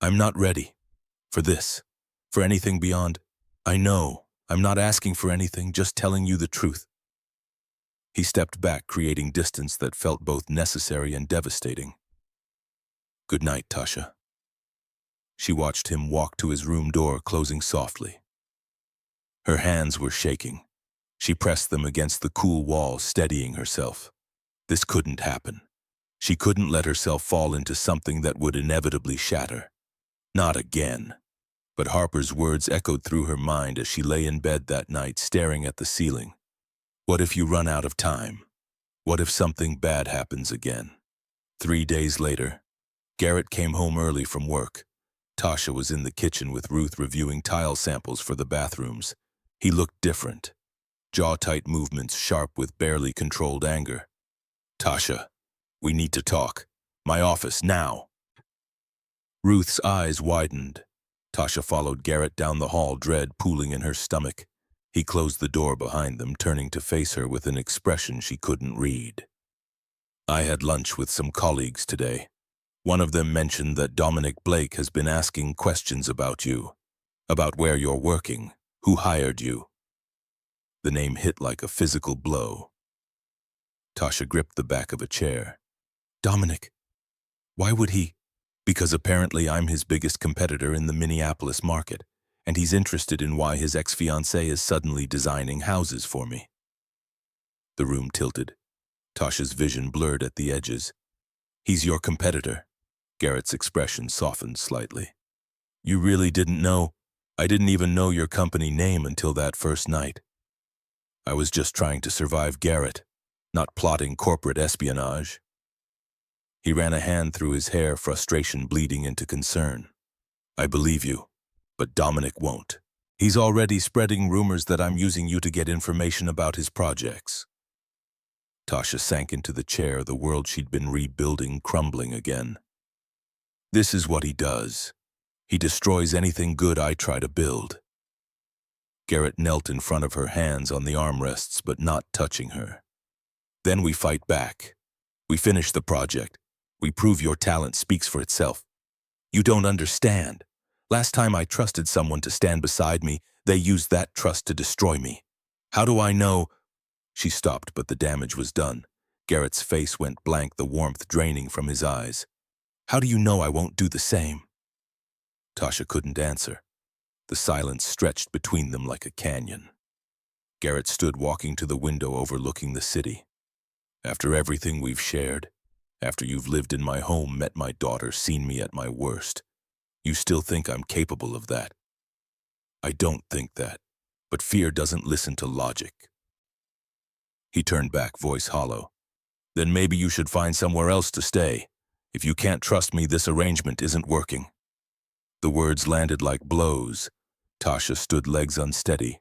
I'm not ready. For this. For anything beyond. I know. I'm not asking for anything, just telling you the truth. He stepped back, creating distance that felt both necessary and devastating. Good night, Tasha. She watched him walk to his room door, closing softly. Her hands were shaking. She pressed them against the cool wall, steadying herself. This couldn't happen. She couldn't let herself fall into something that would inevitably shatter. Not again. But Harper's words echoed through her mind as she lay in bed that night, staring at the ceiling. What if you run out of time? What if something bad happens again? 3 days later, Garrett came home early from work. Tasha was in the kitchen with Ruth reviewing tile samples for the bathrooms. He looked different. Jaw-tight movements, sharp with barely controlled anger. Tasha, we need to talk. My office, now. Ruth's eyes widened. Tasha followed Garrett down the hall, dread pooling in her stomach. He closed the door behind them, turning to face her with an expression she couldn't read. I had lunch with some colleagues today. One of them mentioned that Dominic Blake has been asking questions about you, about where you're working, who hired you. The name hit like a physical blow. Tasha gripped the back of a chair. Dominic, why would he? Because apparently I'm his biggest competitor in the Minneapolis market, and he's interested in why his ex-fiancée is suddenly designing houses for me. The room tilted. Tasha's vision blurred at the edges. He's your competitor. Garrett's expression softened slightly. You really didn't know? I didn't even know your company name until that first night. I was just trying to survive, Garrett, not plotting corporate espionage. He ran a hand through his hair, frustration bleeding into concern. I believe you, but Dominic won't. He's already spreading rumors that I'm using you to get information about his projects. Tasha sank into the chair, the world she'd been rebuilding crumbling again. This is what he does. He destroys anything good I try to build. Garrett knelt in front of her, hands on the armrests but not touching her. Then we fight back. We finish the project. We prove your talent speaks for itself. You don't understand. Last time I trusted someone to stand beside me, they used that trust to destroy me. How do I know? She stopped, but the damage was done. Garrett's face went blank, the warmth draining from his eyes. How do you know I won't do the same? Tasha couldn't answer. The silence stretched between them like a canyon. Garrett stood walking to the window overlooking the city. After everything we've shared, after you've lived in my home, met my daughter, seen me at my worst, you still think I'm capable of that? I don't think that, but fear doesn't listen to logic. He turned back, voice hollow. Then maybe you should find somewhere else to stay. If you can't trust me, this arrangement isn't working. The words landed like blows. Tasha stood, legs unsteady.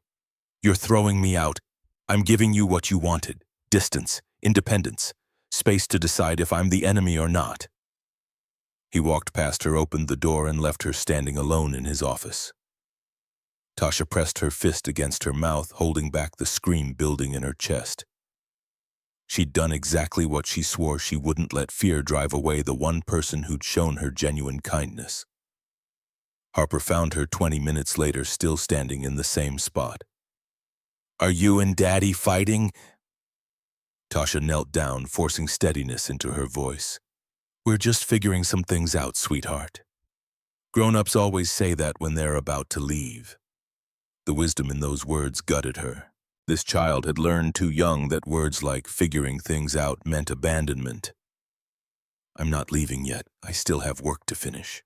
You're throwing me out. I'm giving you what you wanted. Distance, independence, space to decide if I'm the enemy or not. He walked past her, opened the door, and left her standing alone in his office. Tasha pressed her fist against her mouth, holding back the scream building in her chest. She'd done exactly what she swore she wouldn't let fear drive away the one person who'd shown her genuine kindness. Harper found her 20 minutes later, still standing in the same spot. Are you and Daddy fighting? Tasha knelt down, forcing steadiness into her voice. We're just figuring some things out, sweetheart. Grown-ups always say that when they're about to leave. The wisdom in those words gutted her. This child had learned too young that words like figuring things out meant abandonment. I'm not leaving yet. I still have work to finish.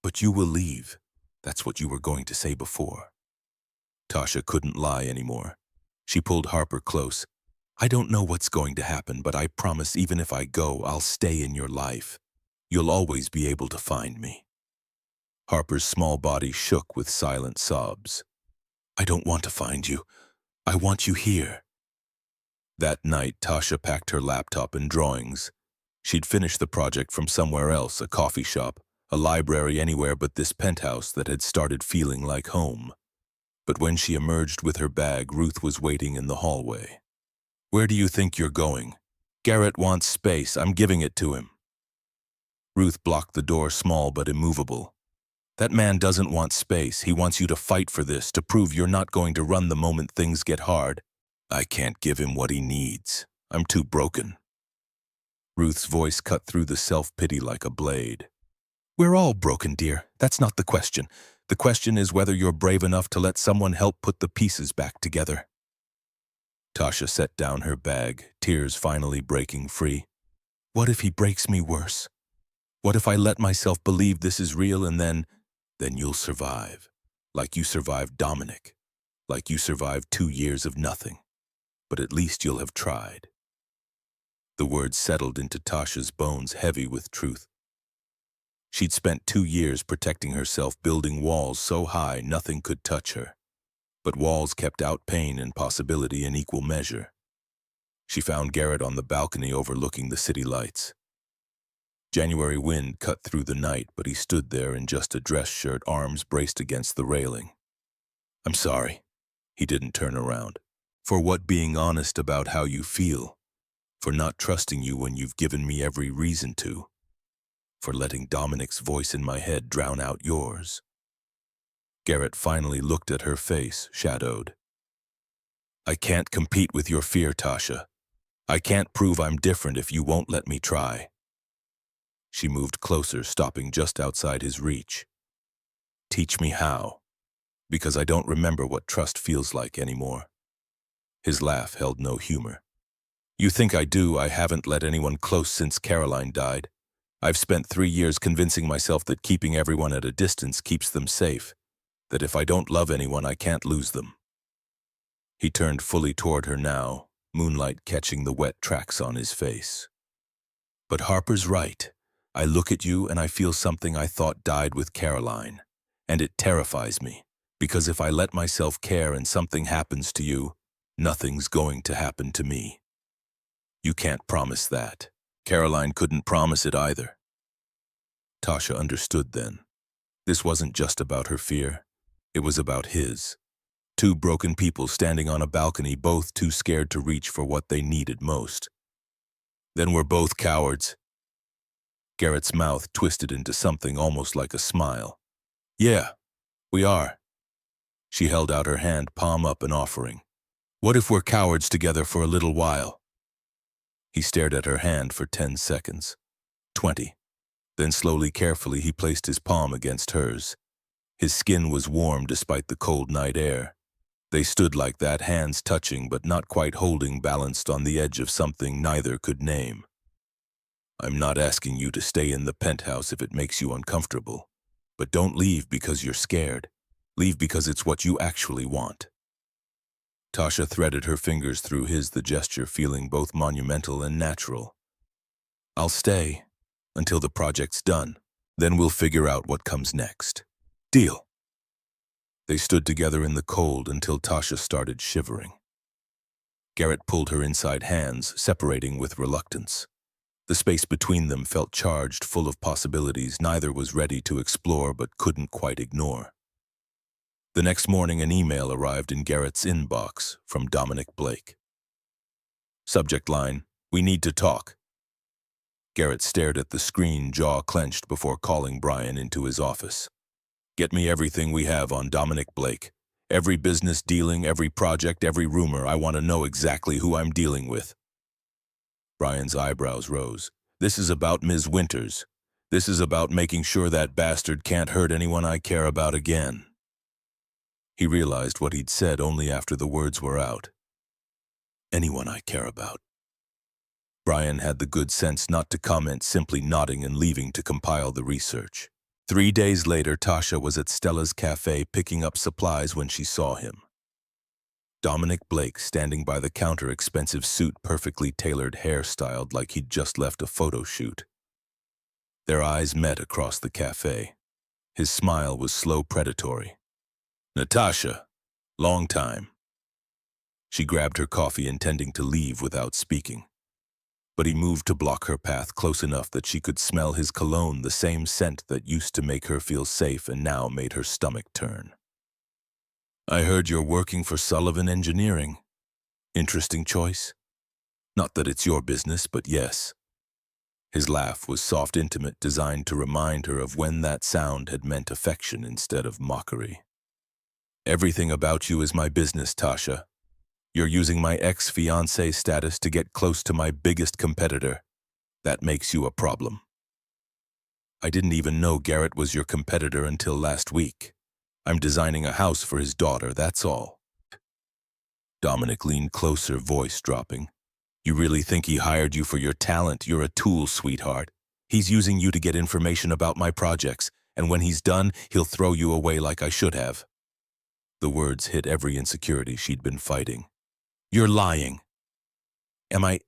But you will leave. That's what you were going to say before. Tasha couldn't lie anymore. She pulled Harper close. I don't know what's going to happen, but I promise even if I go, I'll stay in your life. You'll always be able to find me. Harper's small body shook with silent sobs. I don't want to find you. I want you here. That night, Tasha packed her laptop and drawings. She'd finished the project from somewhere else, a coffee shop, a library, anywhere but this penthouse that had started feeling like home. But when she emerged with her bag, Ruth was waiting in the hallway. Where do you think you're going? Garrett wants space. I'm giving it to him. Ruth blocked the door, small but immovable. That man doesn't want space. He wants you to fight for this, to prove you're not going to run the moment things get hard. I can't give him what he needs. I'm too broken. Ruth's voice cut through the self-pity like a blade. We're all broken, dear. That's not the question. The question is whether you're brave enough to let someone help put the pieces back together. Tasha set down her bag, tears finally breaking free. What if he breaks me worse? What if I let myself believe this is real and then you'll survive, like you survived Dominic, like you survived 2 years of nothing. But at least you'll have tried. The words settled into Tasha's bones, heavy with truth. She'd spent 2 years protecting herself, building walls so high nothing could touch her. But walls kept out pain and possibility in equal measure. She found Garrett on the balcony overlooking the city lights. January wind cut through the night, but he stood there in just a dress shirt, arms braced against the railing. I'm sorry. He didn't turn around. For what? Being honest about how you feel. For not trusting you when you've given me every reason to. For letting Dominic's voice in my head drown out yours. Garrett finally looked at her face, shadowed. I can't compete with your fear, Tasha. I can't prove I'm different if you won't let me try. She moved closer, stopping just outside his reach. Teach me how. Because I don't remember what trust feels like anymore. His laugh held no humor. You think I do? I haven't let anyone close since Caroline died. I've spent 3 years convincing myself that keeping everyone at a distance keeps them safe. That if I don't love anyone, I can't lose them. He turned fully toward her now, moonlight catching the wet tracks on his face. But Harper's right. I look at you and I feel something I thought died with Caroline. And it terrifies me, because if I let myself care and something happens to you, nothing's going to happen to me. You can't promise that. Caroline couldn't promise it either. Tasha understood then. This wasn't just about her fear. It was about his. 2 broken people standing on a balcony, both too scared to reach for what they needed most. Then we're both cowards. Garrett's mouth twisted into something almost like a smile. Yeah, we are. She held out her hand, palm up, an offering. What if we're cowards together for a little while? He stared at her hand for 10 seconds. 20. Then slowly, carefully, he placed his palm against hers. His skin was warm despite the cold night air. They stood like that, hands touching but not quite holding, balanced on the edge of something neither could name. I'm not asking you to stay in the penthouse if it makes you uncomfortable. But don't leave because you're scared. Leave because it's what you actually want. Tasha threaded her fingers through his, the gesture feeling both monumental and natural. I'll stay until the project's done. Then we'll figure out what comes next. Deal. They stood together in the cold until Tasha started shivering. Garrett pulled her inside hands, separating with reluctance. The space between them felt charged, full of possibilities neither was ready to explore but couldn't quite ignore. The next morning, an email arrived in Garrett's inbox from Dominic Blake. Subject line, "We need to talk." Garrett stared at the screen, jaw clenched, before calling Brian into his office. Get me everything we have on Dominic Blake. Every business dealing, every project, every rumor. I want to know exactly who I'm dealing with. Brian's eyebrows rose. This is about Ms. Winters. This is about making sure that bastard can't hurt anyone I care about again. He realized what he'd said only after the words were out. Anyone I care about. Brian had the good sense not to comment, simply nodding and leaving to compile the research. 3 days later, Tasha was at Stella's cafe picking up supplies when she saw him. Dominic Blake standing by the counter, expensive suit, perfectly tailored hair styled like he'd just left a photo shoot. Their eyes met across the cafe. His smile was slow, predatory. Natasha, long time. She grabbed her coffee, intending to leave without speaking. But he moved to block her path close enough that she could smell his cologne, the same scent that used to make her feel safe and now made her stomach turn. I heard you're working for Sullivan Engineering. Interesting choice. Not that it's your business, but yes. His laugh was soft, intimate, designed to remind her of when that sound had meant affection instead of mockery. Everything about you is my business, Tasha. You're using my ex-fiancé status to get close to my biggest competitor. That makes you a problem. I didn't even know Garrett was your competitor until last week. I'm designing a house for his daughter, that's all. Dominic leaned closer, voice dropping. You really think he hired you for your talent? You're a tool, sweetheart. He's using you to get information about my projects, and when he's done, he'll throw you away like I should have. The words hit every insecurity she'd been fighting. You're lying.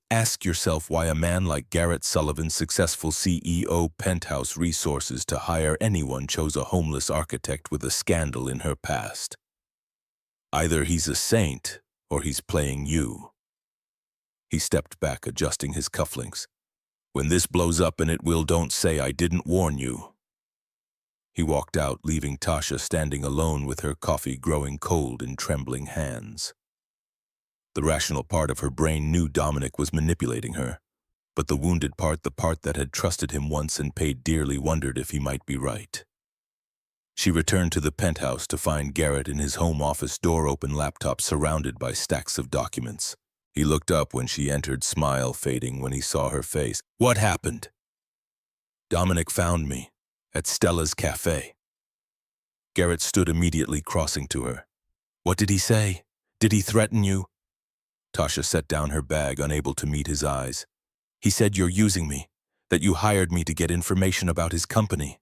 Ask yourself why a man like Garrett Sullivan, successful CEO, Penthouse Resources, to hire anyone, chose a homeless architect with a scandal in her past. Either he's a saint or he's playing you. He stepped back, adjusting his cufflinks. When this blows up, and it will, don't say I didn't warn you. He walked out, leaving Tasha standing alone with her coffee growing cold in trembling hands. The rational part of her brain knew Dominic was manipulating her, but the wounded part, the part that had trusted him once and paid dearly, wondered if he might be right. She returned to the penthouse to find Garrett in his home office, door open, laptop surrounded by stacks of documents. He looked up when she entered, smile fading when he saw her face. What happened? Dominic found me at Stella's cafe. Garrett stood immediately, crossing to her. What did he say? Did he threaten you? Tasha set down her bag, unable to meet his eyes. He said you're using me, that you hired me to get information about his company.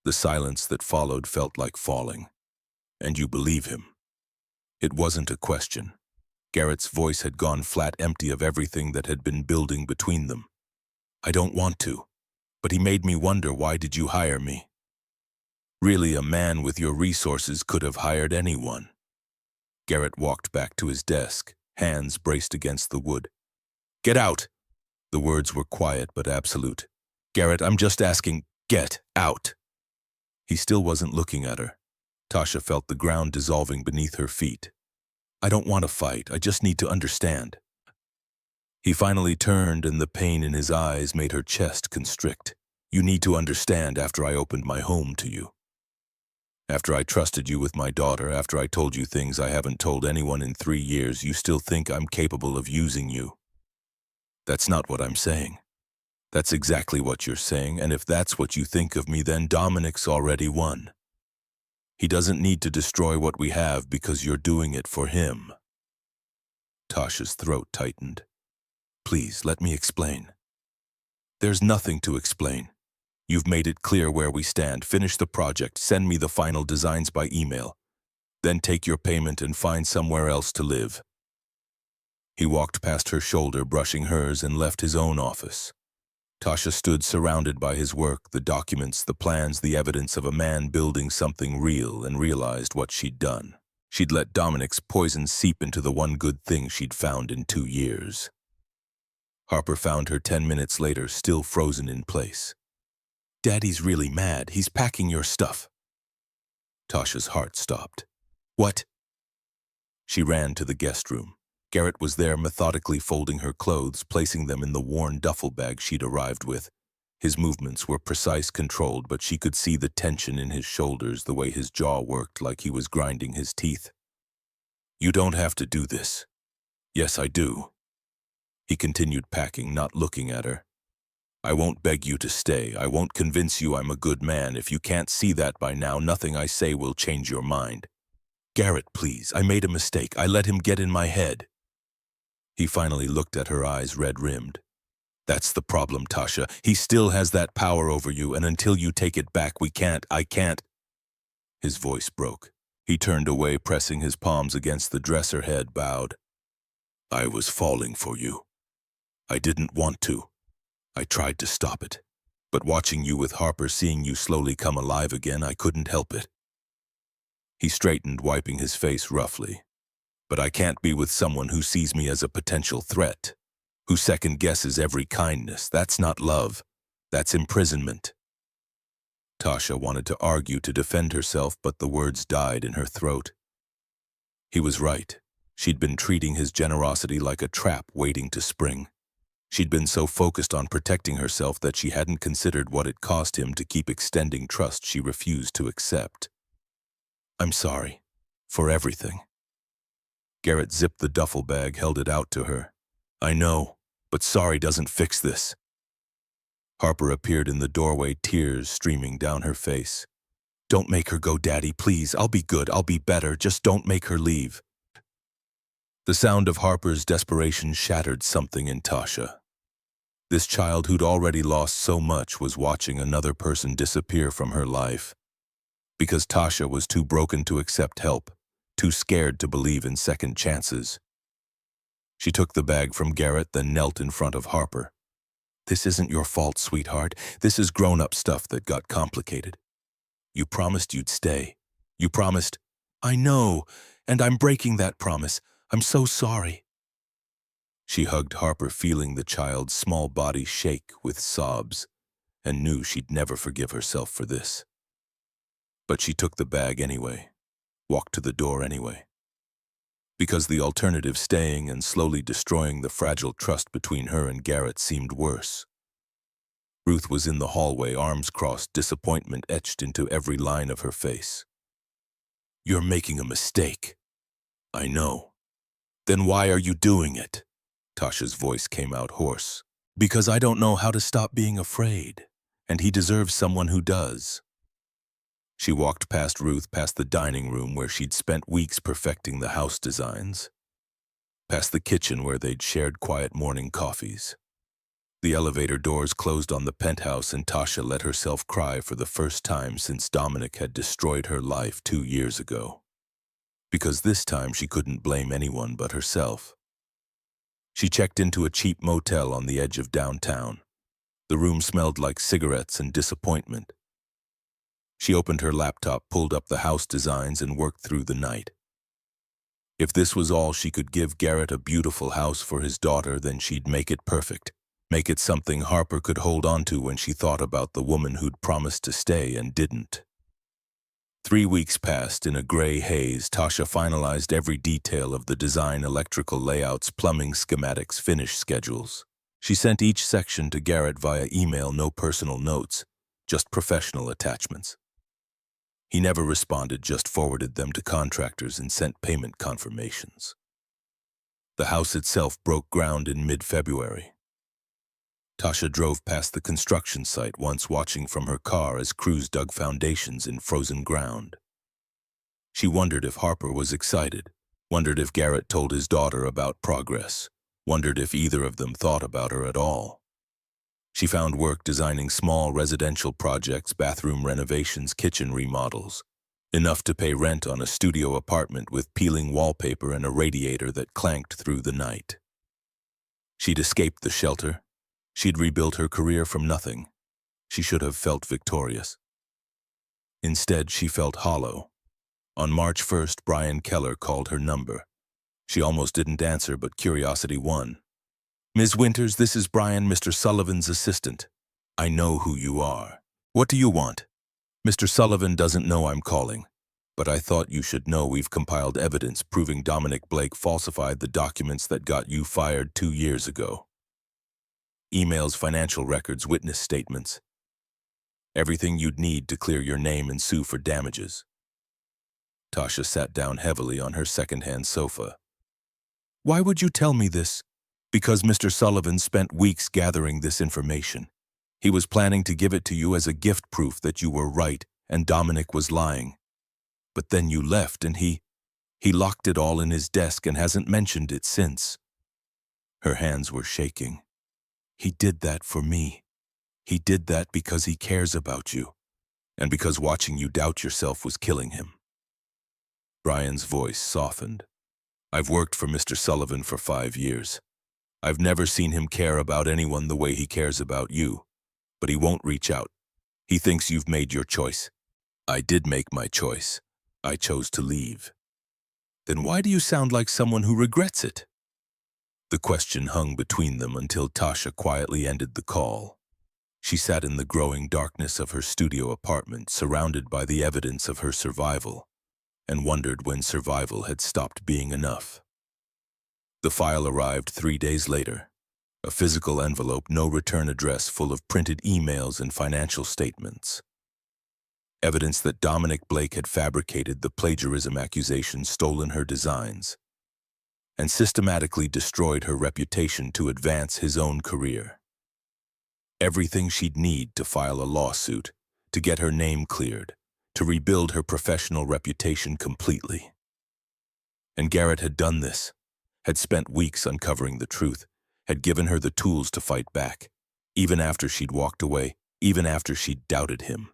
The silence that followed felt like falling. And you believe him? It wasn't a question. Garrett's voice had gone flat, empty of everything that had been building between them. I don't want to, but he made me wonder, why did you hire me? Really, a man with your resources could have hired anyone. Garrett walked back to his desk, hands braced against the wood. Get out! The words were quiet but absolute. Garrett, I'm just asking, get out! He still wasn't looking at her. Tasha felt the ground dissolving beneath her feet. I don't want to fight, I just need to understand. He finally turned, and the pain in his eyes made her chest constrict. You need to understand, after I opened my home to you. After I trusted you with my daughter, after I told you things I haven't told anyone in 3 years, you still think I'm capable of using you. That's not what I'm saying. That's exactly what you're saying, and if that's what you think of me, then Dominic's already won. He doesn't need to destroy what we have because you're doing it for him. Tasha's throat tightened. Please, let me explain. There's nothing to explain. You've made it clear where we stand. Finish the project, send me the final designs by email. Then take your payment and find somewhere else to live. He walked past her shoulder, brushing hers, and left his own office. Tasha stood surrounded by his work, the documents, the plans, the evidence of a man building something real, and realized what she'd done. She'd let Dominic's poison seep into the one good thing she'd found in 2 years. Harper found her 10 minutes later, still frozen in place. Daddy's really mad. He's packing your stuff. Tasha's heart stopped. What? She ran to the guest room. Garrett was there, methodically folding her clothes, placing them in the worn duffel bag she'd arrived with. His movements were precise, controlled, but she could see the tension in his shoulders, the way his jaw worked like he was grinding his teeth. You don't have to do this. Yes, I do. He continued packing, not looking at her. I won't beg you to stay. I won't convince you I'm a good man. If you can't see that by now, nothing I say will change your mind. Garrett, please, I made a mistake. I let him get in my head. He finally looked at her, eyes red-rimmed. That's the problem, Tasha. He still has that power over you, and until you take it back, I can't. His voice broke. He turned away, pressing his palms against the dresser, head bowed. I was falling for you. I didn't want to. I tried to stop it. But watching you with Harper, seeing you slowly come alive again, I couldn't help it. He straightened, wiping his face roughly. But I can't be with someone who sees me as a potential threat, who second-guesses every kindness. That's not love. That's imprisonment. Tasha wanted to argue, to defend herself, but the words died in her throat. He was right. She'd been treating his generosity like a trap waiting to spring. She'd been so focused on protecting herself that she hadn't considered what it cost him to keep extending trust she refused to accept. I'm sorry. For everything. Garrett zipped the duffel bag, held it out to her. I know, but sorry doesn't fix this. Harper appeared in the doorway, tears streaming down her face. Don't make her go, Daddy, please. I'll be good. I'll be better. Just don't make her leave. The sound of Harper's desperation shattered something in Tasha. This child who'd already lost so much was watching another person disappear from her life. Because Tasha was too broken to accept help, too scared to believe in second chances. She took the bag from Garrett, then knelt in front of Harper. This isn't your fault, sweetheart. This is grown-up stuff that got complicated. You promised you'd stay. You promised. I know, and I'm breaking that promise. I'm so sorry. She hugged Harper, feeling the child's small body shake with sobs, and knew she'd never forgive herself for this. But she took the bag anyway, walked to the door anyway. Because the alternative, staying and slowly destroying the fragile trust between her and Garrett, seemed worse. Ruth was in the hallway, arms crossed, disappointment etched into every line of her face. You're making a mistake. I know. Then why are you doing it? Tasha's voice came out hoarse. Because I don't know how to stop being afraid, and he deserves someone who does. She walked past Ruth, past the dining room where she'd spent weeks perfecting the house designs, past the kitchen where they'd shared quiet morning coffees. The elevator doors closed on the penthouse, and Tasha let herself cry for the first time since Dominic had destroyed her life 2 years ago. Because this time she couldn't blame anyone but herself. She checked into a cheap motel on the edge of downtown. The room smelled like cigarettes and disappointment. She opened her laptop, pulled up the house designs, and worked through the night. If this was all she could give Garrett, a beautiful house for his daughter, then she'd make it perfect. Make it something Harper could hold on to when she thought about the woman who'd promised to stay and didn't. 3 weeks passed in a gray haze. Tasha finalized every detail of the design, electrical layouts, plumbing schematics, finish schedules. She sent each section to Garrett via email, no personal notes, just professional attachments. He never responded, just forwarded them to contractors and sent payment confirmations. The house itself broke ground in mid-February. Tasha drove past the construction site once, watching from her car as crews dug foundations in frozen ground. She wondered if Harper was excited, wondered if Garrett told his daughter about progress, wondered if either of them thought about her at all. She found work designing small residential projects, bathroom renovations, kitchen remodels, enough to pay rent on a studio apartment with peeling wallpaper and a radiator that clanked through the night. She'd escaped the shelter. She'd rebuilt her career from nothing. She should have felt victorious. Instead, she felt hollow. On March 1st, Brian Keller called her number. She almost didn't answer, but curiosity won. "Ms. Winters, this is Brian, Mr. Sullivan's assistant. I know who you are. What do you want?" "Mr. Sullivan doesn't know I'm calling, but I thought you should know we've compiled evidence proving Dominic Blake falsified the documents that got you fired 2 years ago. Emails, financial records, witness statements. Everything you'd need to clear your name and sue for damages." Tasha sat down heavily on her second-hand sofa. "Why would you tell me this?" "Because Mr. Sullivan spent weeks gathering this information. He was planning to give it to you as a gift, proof that you were right and Dominic was lying. But then you left and he locked it all in his desk and hasn't mentioned it since." Her hands were shaking. "He did that for me. He did that because he cares about you, and because watching you doubt yourself was killing him." Brian's voice softened. "I've worked for Mr. Sullivan for 5 years. I've never seen him care about anyone the way he cares about you, but he won't reach out. He thinks you've made your choice. I did make my choice. I chose to leave." "Then why do you sound like someone who regrets it?" The question hung between them until Tasha quietly ended the call. She sat in the growing darkness of her studio apartment, surrounded by the evidence of her survival, and wondered when survival had stopped being enough. The file arrived 3 days later. A physical envelope, no return address, full of printed emails and financial statements. Evidence that Dominic Blake had fabricated the plagiarism accusations, stolen her designs, and systematically destroyed her reputation to advance his own career. Everything she'd need to file a lawsuit, to get her name cleared, to rebuild her professional reputation completely. And Garrett had done this, had spent weeks uncovering the truth, had given her the tools to fight back, even after she'd walked away, even after she'd doubted him.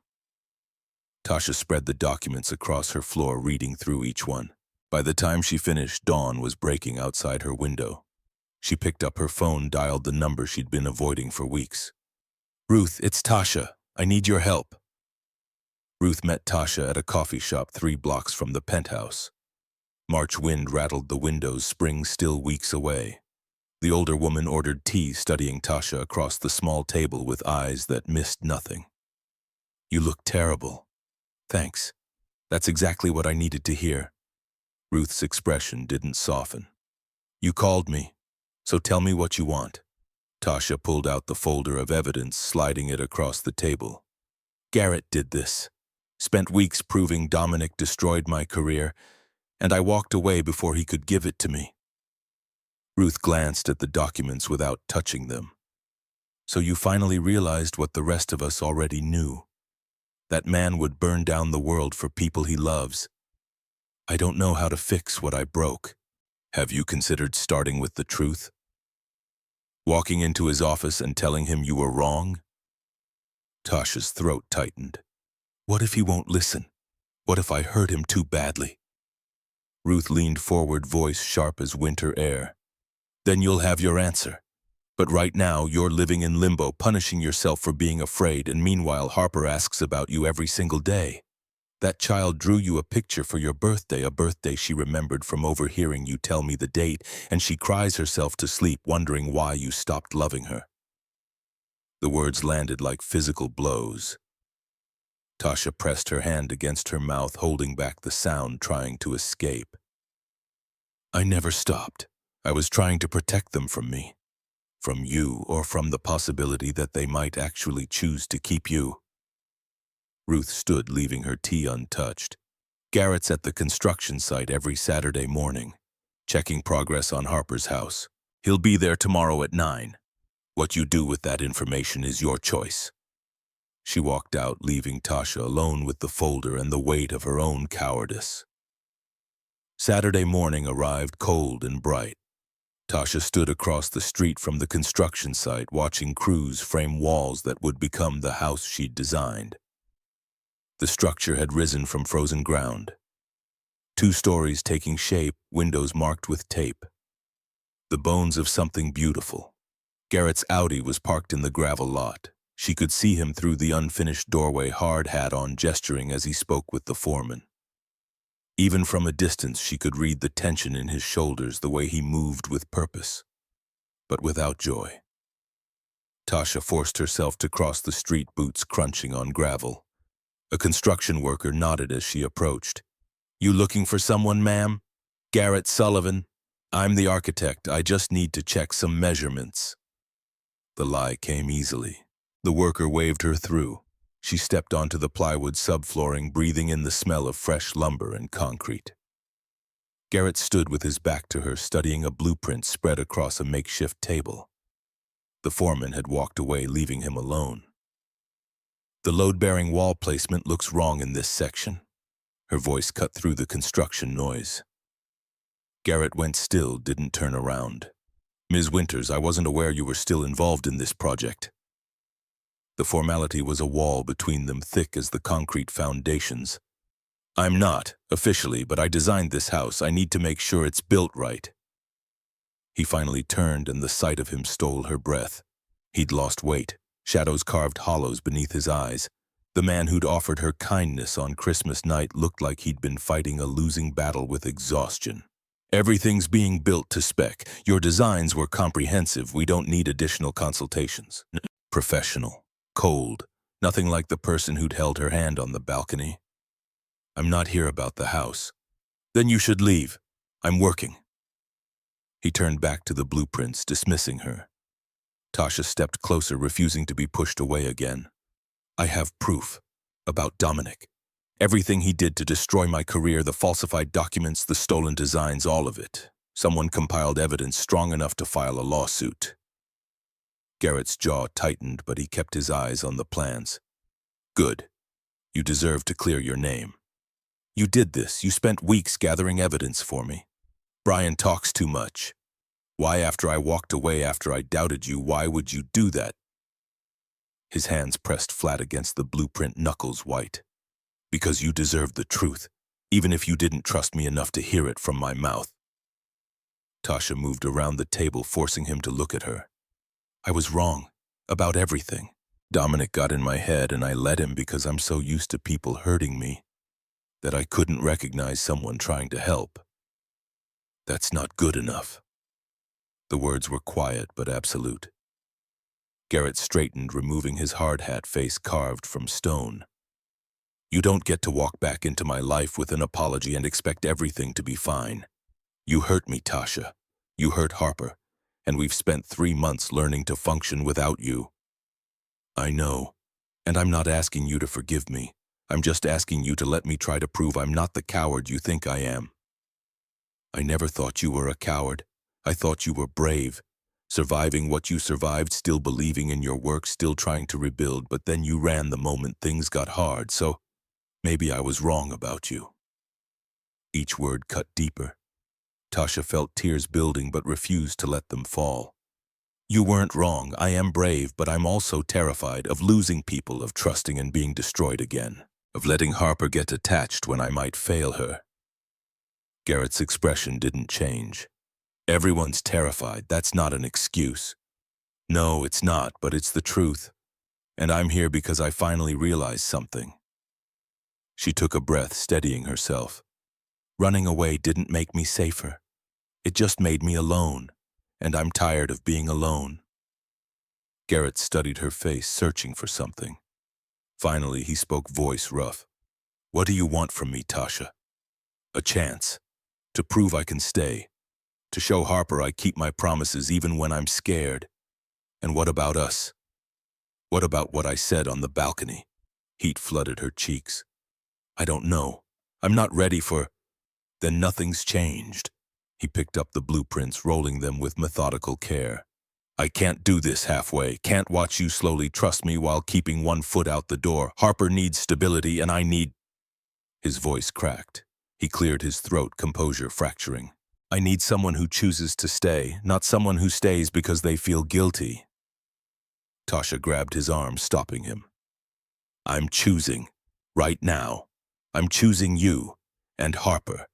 Tasha spread the documents across her floor, reading through each one. By the time she finished, dawn was breaking outside her window. She picked up her phone, dialed the number she'd been avoiding for weeks. "Ruth, it's Tasha. I need your help." Ruth met Tasha at a coffee shop 3 blocks from the penthouse. March wind rattled the windows, spring still weeks away. The older woman ordered tea, studying Tasha across the small table with eyes that missed nothing. "You look terrible." "Thanks. That's exactly what I needed to hear." Ruth's expression didn't soften. "You called me, so tell me what you want." Tasha pulled out the folder of evidence, sliding it across the table. "Garrett did this. Spent weeks proving Dominic destroyed my career, and I walked away before he could give it to me." Ruth glanced at the documents without touching them. "So you finally realized what the rest of us already knew. That man would burn down the world for people he loves. I don't know how to fix what I broke." "Have you considered starting with the truth? Walking into his office and telling him you were wrong?" Tasha's throat tightened. "What if he won't listen? What if I hurt him too badly?" Ruth leaned forward, voice sharp as winter air. "Then you'll have your answer. But right now, you're living in limbo, punishing yourself for being afraid, and meanwhile Harper asks about you every single day. That child drew you a picture for your birthday, a birthday she remembered from overhearing you tell me the date, and she cries herself to sleep wondering why you stopped loving her." The words landed like physical blows. Tasha pressed her hand against her mouth, holding back the sound, trying to escape. "I never stopped. I was trying to protect them from me. From you, or from the possibility that they might actually choose to keep you." Ruth stood, leaving her tea untouched. "Garrett's at the construction site every Saturday morning, checking progress on Harper's house. He'll be there tomorrow at 9. What you do with that information is your choice. She walked out, leaving Tasha alone with the folder and the weight of her own cowardice. Saturday morning arrived cold and bright. Tasha stood across the street from the construction site, watching crews frame walls that would become the house she'd designed. The structure had risen from frozen ground. 2 stories taking shape, windows marked with tape. The bones of something beautiful. Garrett's Audi was parked in the gravel lot. She could see him through the unfinished doorway, hard hat on, gesturing as he spoke with the foreman. Even from a distance, she could read the tension in his shoulders, the way he moved with purpose, but without joy. Tasha forced herself to cross the street, boots crunching on gravel. A construction worker nodded as she approached. "You looking for someone, ma'am?" "Garrett Sullivan. I'm the architect. I just need to check some measurements." The lie came easily. The worker waved her through. She stepped onto the plywood subflooring, breathing in the smell of fresh lumber and concrete. Garrett stood with his back to her, studying a blueprint spread across a makeshift table. The foreman had walked away, leaving him alone. "The load-bearing wall placement looks wrong in this section." Her voice cut through the construction noise. Garrett went still, didn't turn around. "Ms. Winters, I wasn't aware you were still involved in this project." The formality was a wall between them, thick as the concrete foundations. "I'm not, officially, but I designed this house. I need to make sure it's built right." He finally turned, and the sight of him stole her breath. He'd lost weight. Shadows carved hollows beneath his eyes. The man who'd offered her kindness on Christmas night looked like he'd been fighting a losing battle with exhaustion. "Everything's being built to spec. Your designs were comprehensive. We don't need additional consultations." Professional. Cold. Nothing like the person who'd held her hand on the balcony. "I'm not here about the house." "Then you should leave. I'm working." He turned back to the blueprints, dismissing her. Tasha stepped closer, refusing to be pushed away again. "I have proof. About Dominic. Everything he did to destroy my career, the falsified documents, the stolen designs, all of it. Someone compiled evidence strong enough to file a lawsuit." Garrett's jaw tightened, but he kept his eyes on the plans. "Good. You deserve to clear your name. You did this. You spent weeks gathering evidence for me. Brian talks too much. Why, after I walked away, after I doubted you, why would you do that?" His hands pressed flat against the blueprint, knuckles white. "Because you deserve the truth, even if you didn't trust me enough to hear it from my mouth." Tasha moved around the table, forcing him to look at her. "I was wrong. About everything. Dominic got in my head, and I let him because I'm so used to people hurting me that I couldn't recognize someone trying to help. That's not good enough." The words were quiet but absolute. Garrett straightened, removing his hard hat, face carved from stone. "You don't get to walk back into my life with an apology and expect everything to be fine. You hurt me, Tasha. You hurt Harper. And we've spent 3 months learning to function without you." "I know, and I'm not asking you to forgive me. I'm just asking you to let me try to prove I'm not the coward you think I am." "I never thought you were a coward. I thought you were brave, surviving what you survived, still believing in your work, still trying to rebuild, but then you ran the moment things got hard, so maybe I was wrong about you." Each word cut deeper. Tasha felt tears building but refused to let them fall. "You weren't wrong. I am brave, but I'm also terrified of losing people, of trusting and being destroyed again, of letting Harper get attached when I might fail her." Garrett's expression didn't change. "Everyone's terrified. That's not an excuse." "No, it's not, but it's the truth. And I'm here because I finally realized something." She took a breath, steadying herself. "Running away didn't make me safer. It just made me alone, and I'm tired of being alone." Garrett studied her face, searching for something. Finally, he spoke, voice rough. "What do you want from me, Tasha?" "A chance. To prove I can stay. To show Harper I keep my promises even when I'm scared. And what about us? What about what I said on the balcony?" Heat flooded her cheeks. "I don't know. I'm not ready for—" "Then nothing's changed." He picked up the blueprints, rolling them with methodical care. I can't do this halfway. Can't watch you slowly trust me while keeping one foot out the door. Harper needs stability and I need... His voice cracked. He cleared his throat, composure fracturing. I need someone who chooses to stay, not someone who stays because they feel guilty. Tasha grabbed his arm, stopping him. I'm choosing. Right now. I'm choosing you and Harper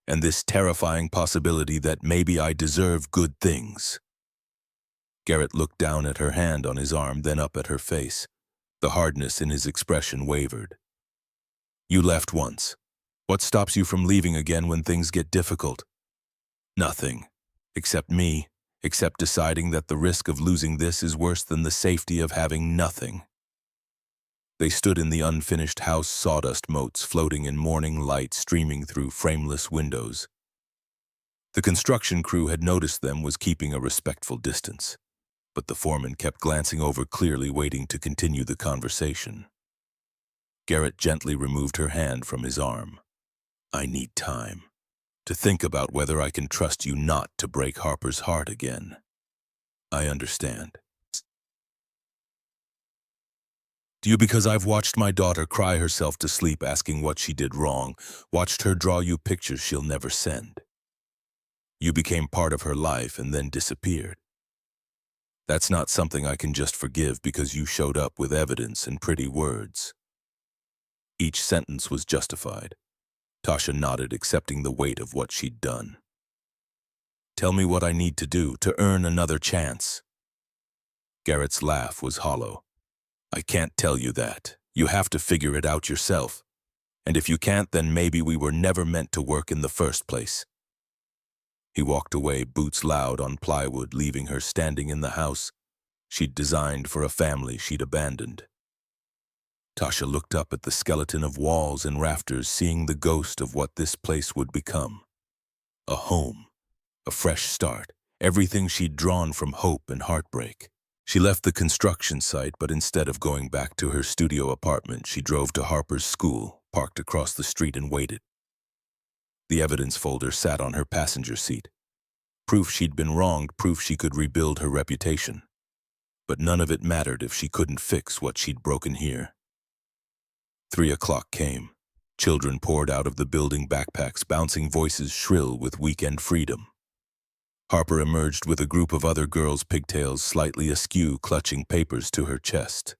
and this terrifying possibility that maybe I deserve good things. Garrett looked down at her hand on his arm, then up at her face. The hardness in his expression wavered. You left once. What stops you from leaving again when things get difficult? Nothing. Except me. Except deciding that the risk of losing this is worse than the safety of having nothing. They stood in the unfinished house, sawdust motes floating in morning light streaming through frameless windows. The construction crew had noticed them, was keeping a respectful distance, but the foreman kept glancing over, clearly waiting to continue the conversation. Garrett gently removed her hand from his arm. I need time to think about whether I can trust you not to break Harper's heart again. I understand. Do you? Because I've watched my daughter cry herself to sleep asking what she did wrong, watched her draw you pictures she'll never send. You became part of her life and then disappeared. That's not something I can just forgive because you showed up with evidence and pretty words. Each sentence was justified. Tasha nodded, accepting the weight of what she'd done. Tell me what I need to do to earn another chance. Garrett's laugh was hollow. I can't tell you that. You have to figure it out yourself. And if you can't, then maybe we were never meant to work in the first place. He walked away, boots loud on plywood, leaving her standing in the house she'd designed for a family she'd abandoned. Tasha looked up at the skeleton of walls and rafters, seeing the ghost of what this place would become. A home, a fresh start, everything she'd drawn from hope and heartbreak. She left the construction site, but instead of going back to her studio apartment, she drove to Harper's school, parked across the street and waited. The evidence folder sat on her passenger seat. Proof she'd been wronged, proof she could rebuild her reputation. But none of it mattered if she couldn't fix what she'd broken here. 3 o'clock came. Children poured out of the building, backpacks bouncing, voices shrill with weekend freedom. Harper emerged with a group of other girls, pigtails slightly askew, clutching papers to her chest.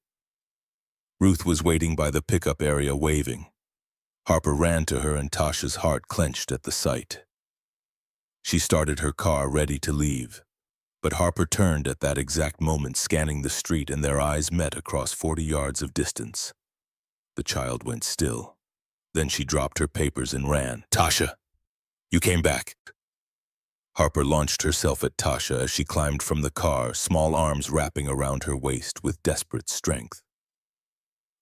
Ruth was waiting by the pickup area, waving. Harper ran to her and Tasha's heart clenched at the sight. She started her car, ready to leave. But Harper turned at that exact moment, scanning the street, and their eyes met across 40 yards of distance. The child went still. Then she dropped her papers and ran. Tasha, you came back. Harper launched herself at Tasha as she climbed from the car, small arms wrapping around her waist with desperate strength.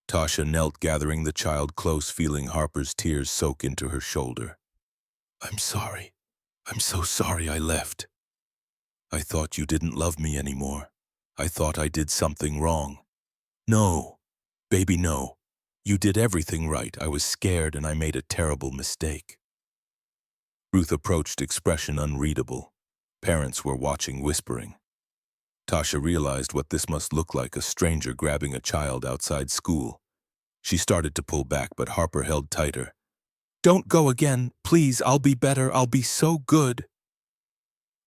Tasha knelt, gathering the child close, feeling Harper's tears soak into her shoulder. I'm sorry. I'm so sorry I left. I thought you didn't love me anymore. I thought I did something wrong. No, baby, no. You did everything right. I was scared and I made a terrible mistake. Ruth approached, expression unreadable. Parents were watching, whispering. Tasha realized what this must look like, a stranger grabbing a child outside school. She started to pull back, but Harper held tighter. Don't go again, please. I'll be better. I'll be so good.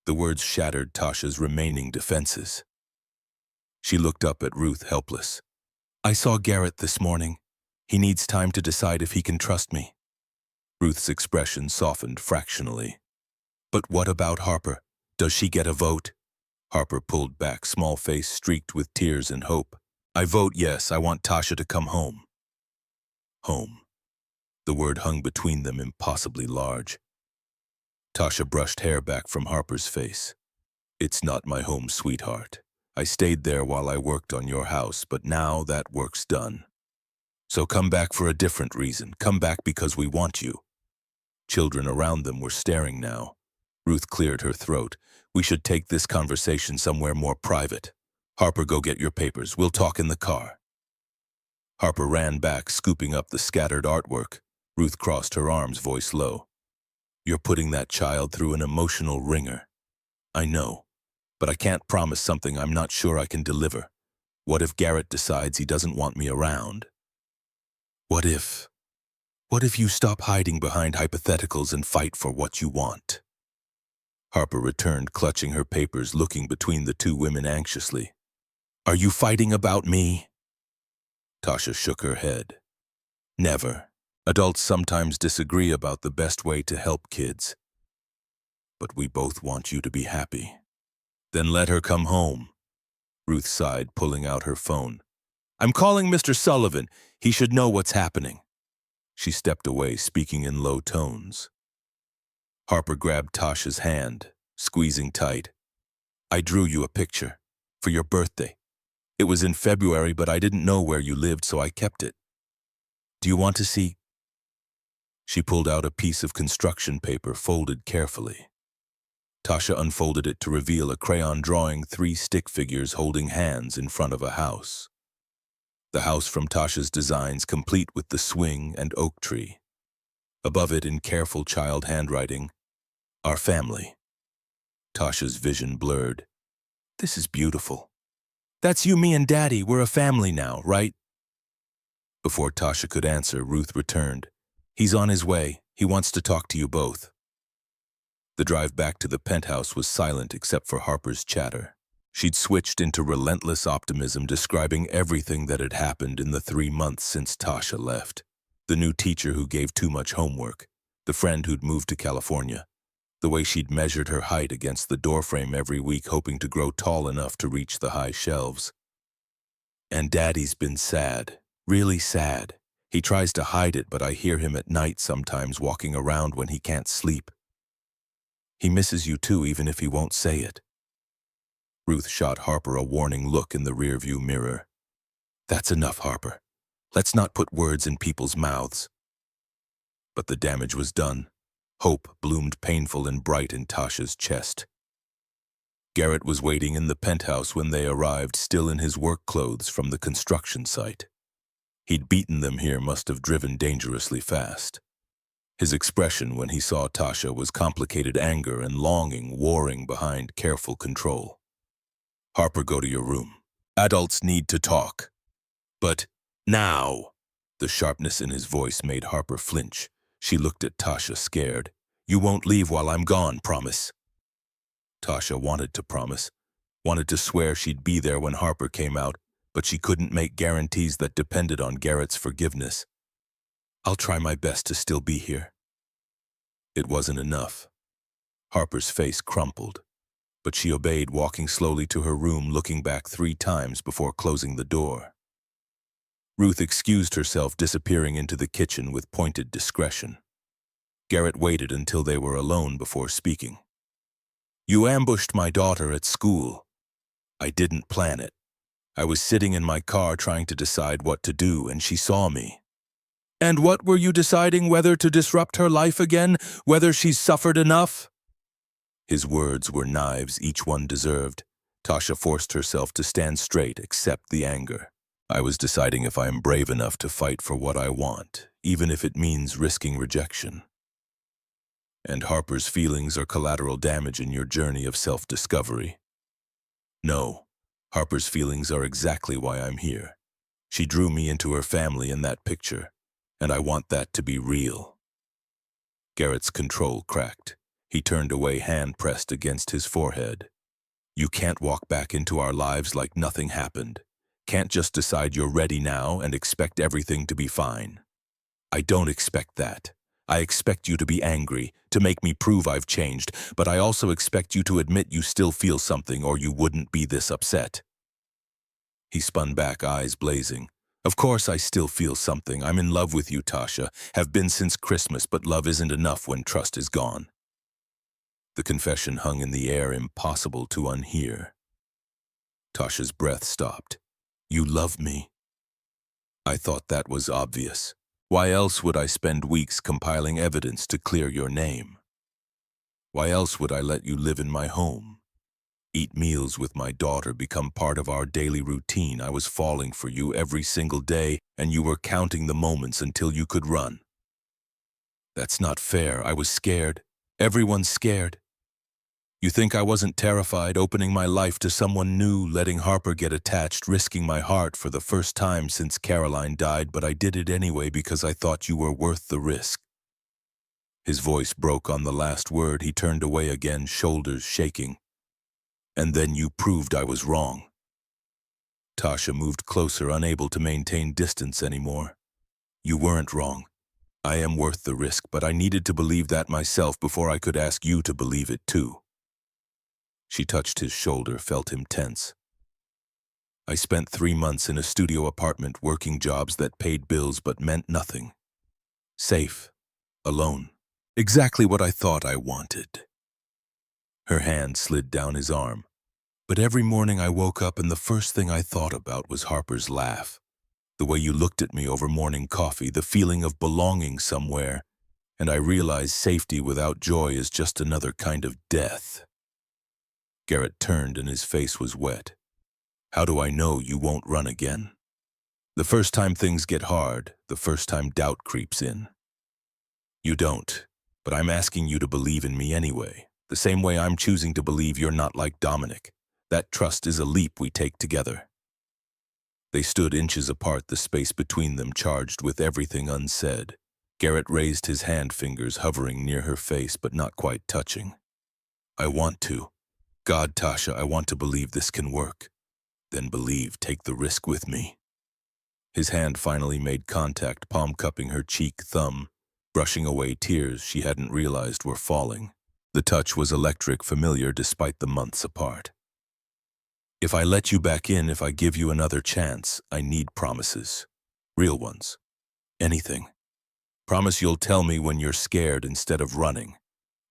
The words shattered Tasha's remaining defenses. She looked up at Ruth, helpless. I saw Garrett this morning. He needs time to decide if he can trust me. Ruth's expression softened fractionally. But what about Harper? Does she get a vote? Harper pulled back, small face streaked with tears and hope. I vote yes. I want Tasha to come home. Home. The word hung between them, impossibly large. Tasha brushed hair back from Harper's face. It's not my home, sweetheart. I stayed there while I worked on your house, but now that work's done. So come back for a different reason. Come back because we want you. Children around them were staring now. Ruth cleared her throat. We should take this conversation somewhere more private. Harper, go get your papers. We'll talk in the car. Harper ran back, scooping up the scattered artwork. Ruth crossed her arms, voice low. You're putting that child through an emotional ringer. I know. But I can't promise something I'm not sure I can deliver. What if Garrett decides he doesn't want me around? What if? What if you stop hiding behind hypotheticals and fight for what you want? Harper returned, clutching her papers, looking between the two women anxiously. Are you fighting about me? Tasha shook her head. Never. Adults sometimes disagree about the best way to help kids. But we both want you to be happy. Then let her come home. Ruth sighed, pulling out her phone. I'm calling Mr. Sullivan. He should know what's happening. She stepped away, speaking in low tones. Harper grabbed Tasha's hand, squeezing tight. I drew you a picture for your birthday. It was in February, but I didn't know where you lived, so I kept it. Do you want to see? She pulled out a piece of construction paper folded carefully. Tasha unfolded it to reveal a crayon drawing 3 stick figures holding hands in front of a house. The house from Tasha's designs, complete with the swing and oak tree. Above it, in careful child handwriting, our family. Tasha's vision blurred. This is beautiful. That's you, me, and Daddy. We're a family now, right? Before Tasha could answer, Ruth returned. He's on his way. He wants to talk to you both. The drive back to the penthouse was silent except for Harper's chatter. She'd switched into relentless optimism, describing everything that had happened in the 3 months since Tasha left. The new teacher who gave too much homework, the friend who'd moved to California, the way she'd measured her height against the doorframe every week, hoping to grow tall enough to reach the high shelves. And Daddy's been sad, really sad. He tries to hide it, but I hear him at night sometimes walking around when he can't sleep. He misses you too, even if he won't say it. Ruth shot Harper a warning look in the rearview mirror. That's enough, Harper. Let's not put words in people's mouths. But the damage was done. Hope bloomed painful and bright in Tasha's chest. Garrett was waiting in the penthouse when they arrived, still in his work clothes from the construction site. He'd beaten them here, must have driven dangerously fast. His expression when he saw Tasha was complicated anger and longing warring behind careful control. Harper, go to your room. Adults need to talk. But now. The sharpness in his voice made Harper flinch. She looked at Tasha, scared. You won't leave while I'm gone, promise. Tasha wanted to promise, wanted to swear she'd be there when Harper came out, but she couldn't make guarantees that depended on Garrett's forgiveness. I'll try my best to still be here. It wasn't enough. Harper's face crumpled, but she obeyed, walking slowly to her room, looking back 3 times before closing the door. Ruth excused herself, disappearing into the kitchen with pointed discretion. Garrett waited until they were alone before speaking. You ambushed my daughter at school. I didn't plan it. I was sitting in my car trying to decide what to do, and she saw me. And what were you deciding, whether to disrupt her life again, whether she's suffered enough? His words were knives, each one deserved. Tasha forced herself to stand straight, accept the anger. I was deciding if I am brave enough to fight for what I want, even if it means risking rejection. And Harper's feelings are collateral damage in your journey of self-discovery. No, Harper's feelings are exactly why I'm here. She drew me into her family in that picture, and I want that to be real. Garrett's control cracked. He turned away, hand pressed against his forehead. You can't walk back into our lives like nothing happened. Can't just decide you're ready now and expect everything to be fine. I don't expect that. I expect you to be angry, to make me prove I've changed, but I also expect you to admit you still feel something, or you wouldn't be this upset. He spun back, eyes blazing. Of course I still feel something. I'm in love with you, Tasha. Have been since Christmas, but love isn't enough when trust is gone. The confession hung in the air, impossible to unhear. Tasha's breath stopped. You love me? I thought that was obvious. Why else would I spend weeks compiling evidence to clear your name? Why else would I let you live in my home? Eat meals with my daughter, become part of our daily routine. I was falling for you every single day, and you were counting the moments until you could run. That's not fair. I was scared. Everyone's scared. You think I wasn't terrified, opening my life to someone new, letting Harper get attached, risking my heart for the first time since Caroline died, but I did it anyway because I thought you were worth the risk. His voice broke on the last word. He turned away again, shoulders shaking. And then you proved I was wrong. Tasha moved closer, unable to maintain distance anymore. You weren't wrong. I am worth the risk, but I needed to believe that myself before I could ask you to believe it too. She touched his shoulder, felt him tense. I spent 3 months in a studio apartment working jobs that paid bills but meant nothing. Safe. Alone. Exactly what I thought I wanted. Her hand slid down his arm. But every morning I woke up and the first thing I thought about was Harper's laugh. The way you looked at me over morning coffee, the feeling of belonging somewhere, and I realized safety without joy is just another kind of death. Garrett turned and his face was wet. How do I know you won't run again? The first time things get hard, the first time doubt creeps in. You don't, but I'm asking you to believe in me anyway, the same way I'm choosing to believe you're not like Dominic. That trust is a leap we take together. They stood inches apart, the space between them charged with everything unsaid. Garrett raised his hand fingers, hovering near her face but not quite touching. I want to. God, Tasha, I want to believe this can work. Then believe, take the risk with me. His hand finally made contact, palm cupping her cheek, thumb, brushing away tears she hadn't realized were falling. The touch was electric, familiar despite the months apart. If I let you back in, if I give you another chance, I need promises. Real ones. Anything. Promise you'll tell me when you're scared instead of running.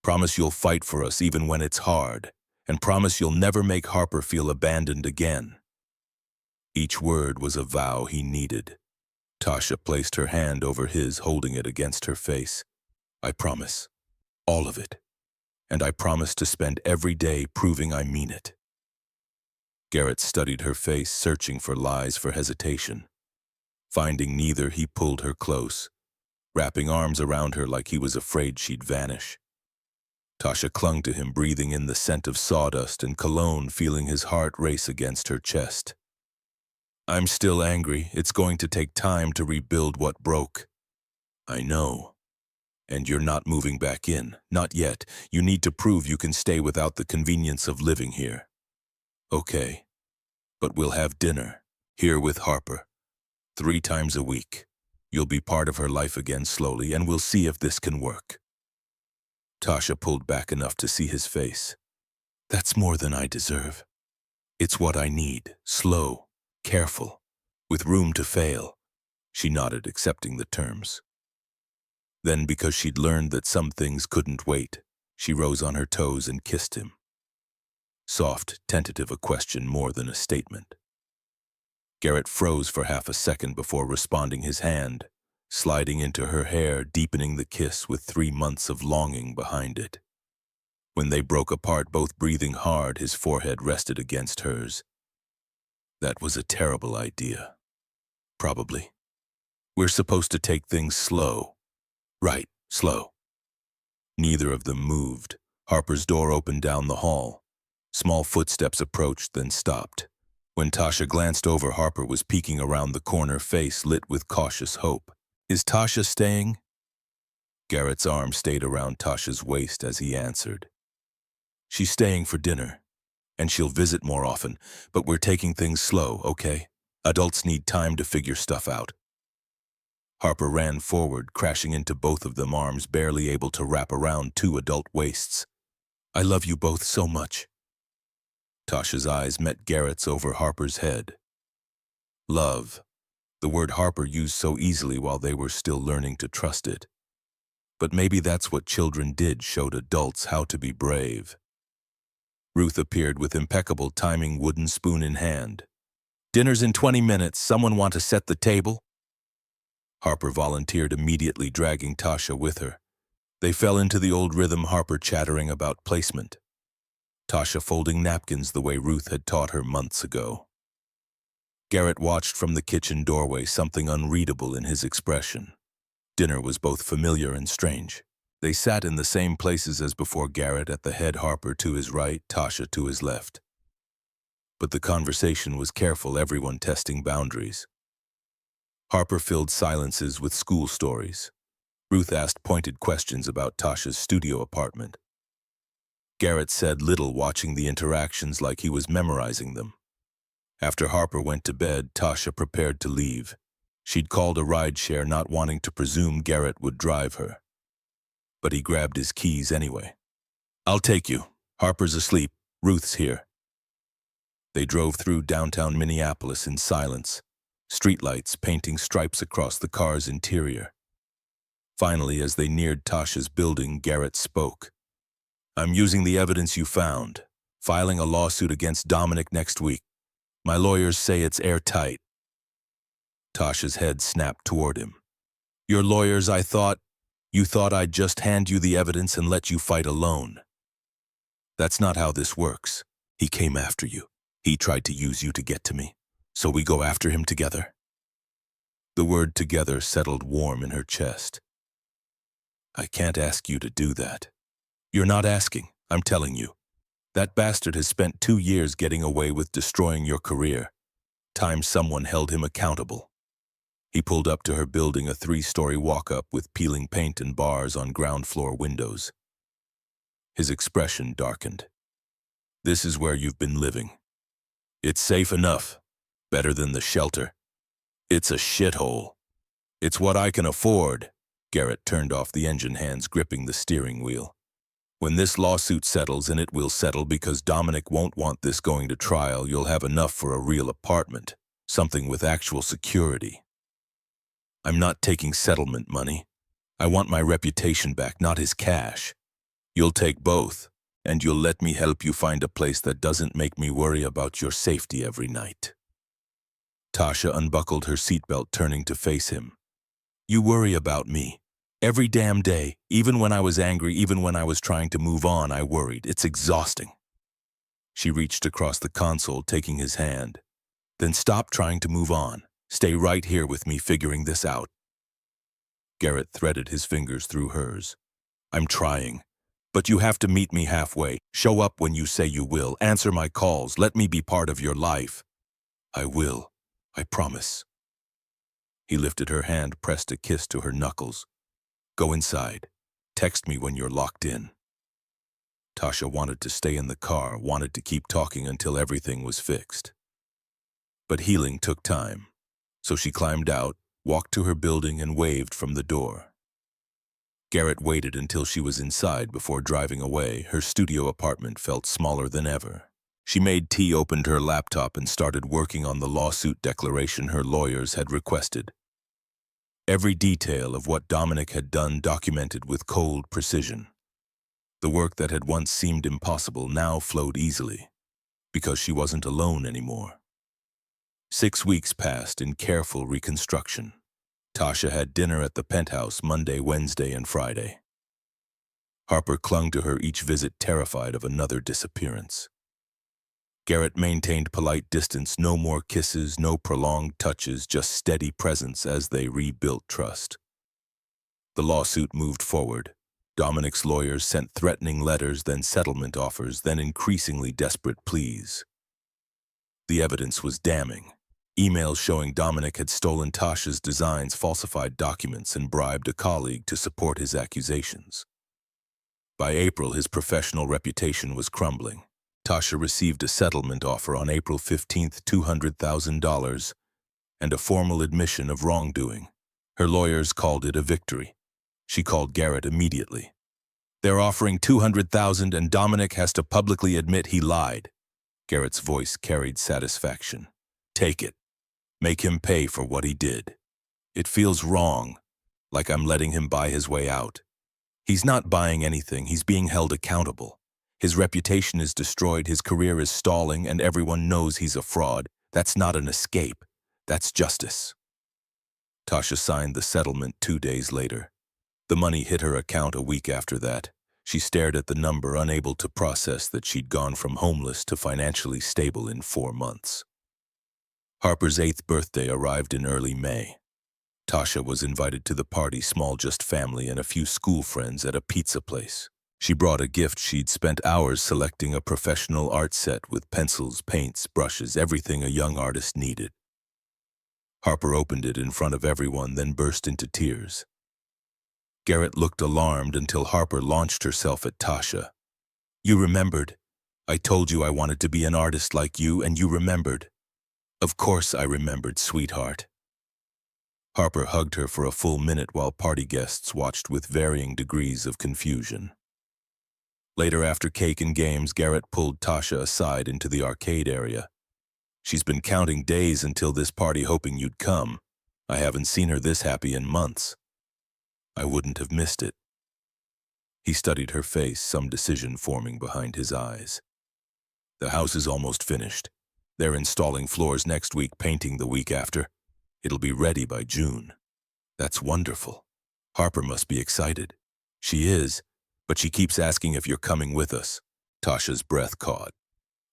Promise you'll fight for us even when it's hard. And promise you'll never make Harper feel abandoned again. Each word was a vow he needed. Tasha placed her hand over his, holding it against her face. I promise. All of it. And I promise to spend every day proving I mean it. Garrett studied her face, searching for lies, for hesitation. Finding neither, he pulled her close, wrapping arms around her like he was afraid she'd vanish. Tasha clung to him, breathing in the scent of sawdust and cologne, feeling his heart race against her chest. I'm still angry. It's going to take time to rebuild what broke. I know. And you're not moving back in. Not yet. You need to prove you can stay without the convenience of living here. Okay. But we'll have dinner. Here with Harper. 3 times a week. You'll be part of her life again slowly, and we'll see if this can work. Tasha pulled back enough to see his face. That's more than I deserve. It's what I need. Slow. Careful. With room to fail. She nodded, accepting the terms. Then, because she'd learned that some things couldn't wait, she rose on her toes and kissed him. Soft, tentative, a question more than a statement. Garrett froze for half a second before responding, his hand sliding into her hair, deepening the kiss with 3 months of longing behind it. When they broke apart, both breathing hard, his forehead rested against hers. That was a terrible idea. Probably. We're supposed to take things slow. Right, slow. Neither of them moved. Harper's door opened down the hall. Small footsteps approached, then stopped. When Tasha glanced over, Harper was peeking around the corner, face lit with cautious hope. Is Tasha staying? Garrett's arm stayed around Tasha's waist as he answered. She's staying for dinner, and she'll visit more often, but we're taking things slow, okay? Adults need time to figure stuff out. Harper ran forward, crashing into both of them, arms barely able to wrap around 2 adult waists. I love you both so much. Tasha's eyes met Garrett's over Harper's head. Love. The word Harper used so easily while they were still learning to trust it. But maybe that's what children did, showed adults how to be brave. Ruth appeared with impeccable timing, wooden spoon in hand. Dinner's in 20 minutes. Someone want to set the table? Harper volunteered, immediately dragging Tasha with her. They fell into the old rhythm, Harper chattering about placement. Tasha folding napkins the way Ruth had taught her months ago. Garrett watched from the kitchen doorway, something unreadable in his expression. Dinner was both familiar and strange. They sat in the same places as before, Garrett at the head, Harper to his right, Tasha to his left. But the conversation was careful, everyone testing boundaries. Harper filled silences with school stories. Ruth asked pointed questions about Tasha's studio apartment. Garrett said little, watching the interactions like he was memorizing them. After Harper went to bed, Tasha prepared to leave. She'd called a rideshare, not wanting to presume Garrett would drive her. But he grabbed his keys anyway. "I'll take you. Harper's asleep. Ruth's here." They drove through downtown Minneapolis in silence, streetlights painting stripes across the car's interior. Finally, as they neared Tasha's building, Garrett spoke. "I'm using the evidence you found, filing a lawsuit against Dominic next week. My lawyers say it's airtight." Tasha's head snapped toward him. "Your lawyers, you thought I'd just hand you the evidence and let you fight alone. That's not how this works. He came after you. He tried to use you to get to me. So we go after him together." The word "together" settled warm in her chest. "I can't ask you to do that." "You're not asking, I'm telling you. That bastard has spent 2 years getting away with destroying your career. Time someone held him accountable." He pulled up to her building, a 3-story walk-up with peeling paint and bars on ground-floor windows. His expression darkened. "This is where you've been living. It's safe enough. Better than the shelter. It's a shithole. It's what I can afford." Garrett turned off the engine, hands gripping the steering wheel. "When this lawsuit settles, and it will settle because Dominic won't want this going to trial, you'll have enough for a real apartment, something with actual security." "I'm not taking settlement money. I want my reputation back, not his cash." "You'll take both, and you'll let me help you find a place that doesn't make me worry about your safety every night." Tasha unbuckled her seatbelt, turning to face him. "You worry about me. Every damn day, even when I was angry, even when I was trying to move on, I worried. It's exhausting." She reached across the console, taking his hand. "Then stop trying to move on. Stay right here with me, figuring this out." Garrett threaded his fingers through hers. "I'm trying. But you have to meet me halfway. Show up when you say you will. Answer my calls. Let me be part of your life." "I will. I promise." He lifted her hand, pressed a kiss to her knuckles. "Go inside. Text me when you're locked in." Tasha wanted to stay in the car, wanted to keep talking until everything was fixed. But healing took time, so she climbed out, walked to her building, and waved from the door. Garrett waited until she was inside before driving away. Her studio apartment felt smaller than ever. She made tea, opened her laptop, and started working on the lawsuit declaration her lawyers had requested. Every detail of what Dominic had done documented with cold precision. The work that had once seemed impossible now flowed easily, because she wasn't alone anymore. 6 weeks passed in careful reconstruction. Tasha had dinner at the penthouse Monday, Wednesday, and Friday. Harper clung to her each visit, terrified of another disappearance. Garrett maintained polite distance, no more kisses, no prolonged touches, just steady presence as they rebuilt trust. The lawsuit moved forward. Dominic's lawyers sent threatening letters, then settlement offers, then increasingly desperate pleas. The evidence was damning. Emails showing Dominic had stolen Tasha's designs, falsified documents, and bribed a colleague to support his accusations. By April, his professional reputation was crumbling. Tasha received a settlement offer on April 15th, $200,000, and a formal admission of wrongdoing. Her lawyers called it a victory. She called Garrett immediately. "They're offering $200,000 and Dominic has to publicly admit he lied." Garrett's voice carried satisfaction. "Take it. Make him pay for what he did. It feels wrong, like I'm letting him buy his way out. He's not buying anything, he's being held accountable. His reputation is destroyed, his career is stalling, and everyone knows he's a fraud. That's not an escape. That's justice." Tasha signed the settlement 2 days later. The money hit her account a week after that. She stared at the number, unable to process that she'd gone from homeless to financially stable in 4 months. Harper's 8th birthday arrived in early May. Tasha was invited to the party, small, just family and a few school friends at a pizza place. She brought a gift. She'd spent hours selecting a professional art set with pencils, paints, brushes, everything a young artist needed. Harper opened it in front of everyone, then burst into tears. Garrett looked alarmed until Harper launched herself at Tasha. "You remembered. I told you I wanted to be an artist like you, and you remembered." "Of course I remembered, sweetheart." Harper hugged her for a full minute while party guests watched with varying degrees of confusion. Later, after cake and games, Garrett pulled Tasha aside into the arcade area. "She's been counting days until this party, hoping you'd come. I haven't seen her this happy in months. I wouldn't have missed it." He studied her face, some decision forming behind his eyes. "The house is almost finished. They're installing floors next week, painting the week after. It'll be ready by June." "That's wonderful." Harper must be excited. "She is, but she keeps asking if you're coming with us." Tasha's breath caught.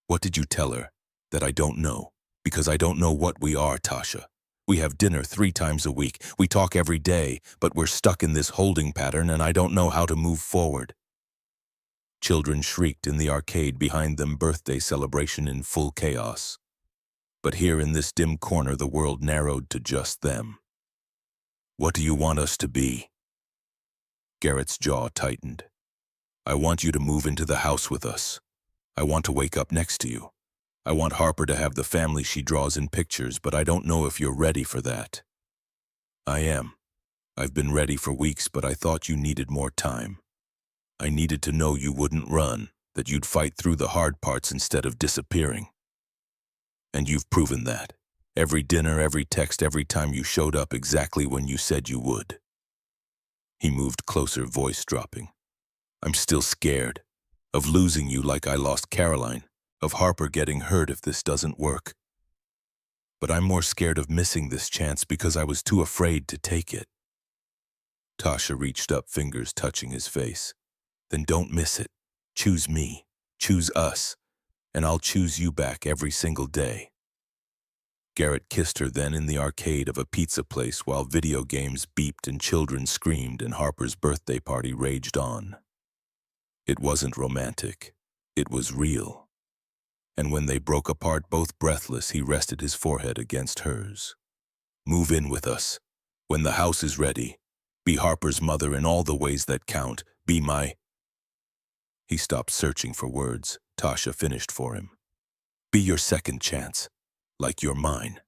"What did you tell her?" "That I don't know. Because I don't know what we are, Tasha. We have dinner 3 times a week. We talk every day, but we're stuck in this holding pattern and I don't know how to move forward." Children shrieked in the arcade behind them, birthday celebration in full chaos. But here in this dim corner, the world narrowed to just them. "What do you want us to be?" Garrett's jaw tightened. "I want you to move into the house with us. I want to wake up next to you. I want Harper to have the family she draws in pictures, but I don't know if you're ready for that." "I am. I've been ready for weeks, but I thought you needed more time. I needed to know you wouldn't run, that you'd fight through the hard parts instead of disappearing. And you've proven that. Every dinner, every text, every time you showed up exactly when you said you would." He moved closer, voice dropping. "I'm still scared. Of losing you like I lost Caroline. Of Harper getting hurt if this doesn't work. But I'm more scared of missing this chance because I was too afraid to take it." Tasha reached up, fingers touching his face. "Then don't miss it. Choose me. Choose us. And I'll choose you back every single day." Garrett kissed her then in the arcade of a pizza place while video games beeped and children screamed and Harper's birthday party raged on. It wasn't romantic. It was real. And when they broke apart, both breathless, he rested his forehead against hers. "Move in with us. When the house is ready. Be Harper's mother in all the ways that count. Be my—" He stopped, searching for words. Tasha finished for him. "Be your second chance. Like you're mine."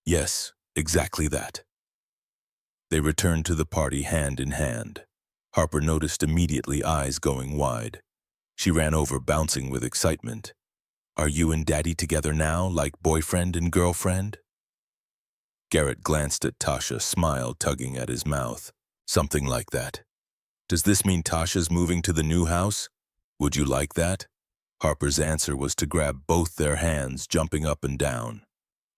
"Yes, exactly that." They returned to the party hand in hand. Harper noticed immediately, eyes going wide. She ran over, bouncing with excitement. "Are you and Daddy together now, like boyfriend and girlfriend?" Garrett glanced at Tasha, smile tugging at his mouth. "Something like that." "Does this mean Tasha's moving to the new house? Would you like that?" Harper's answer was to grab both their hands, jumping up and down.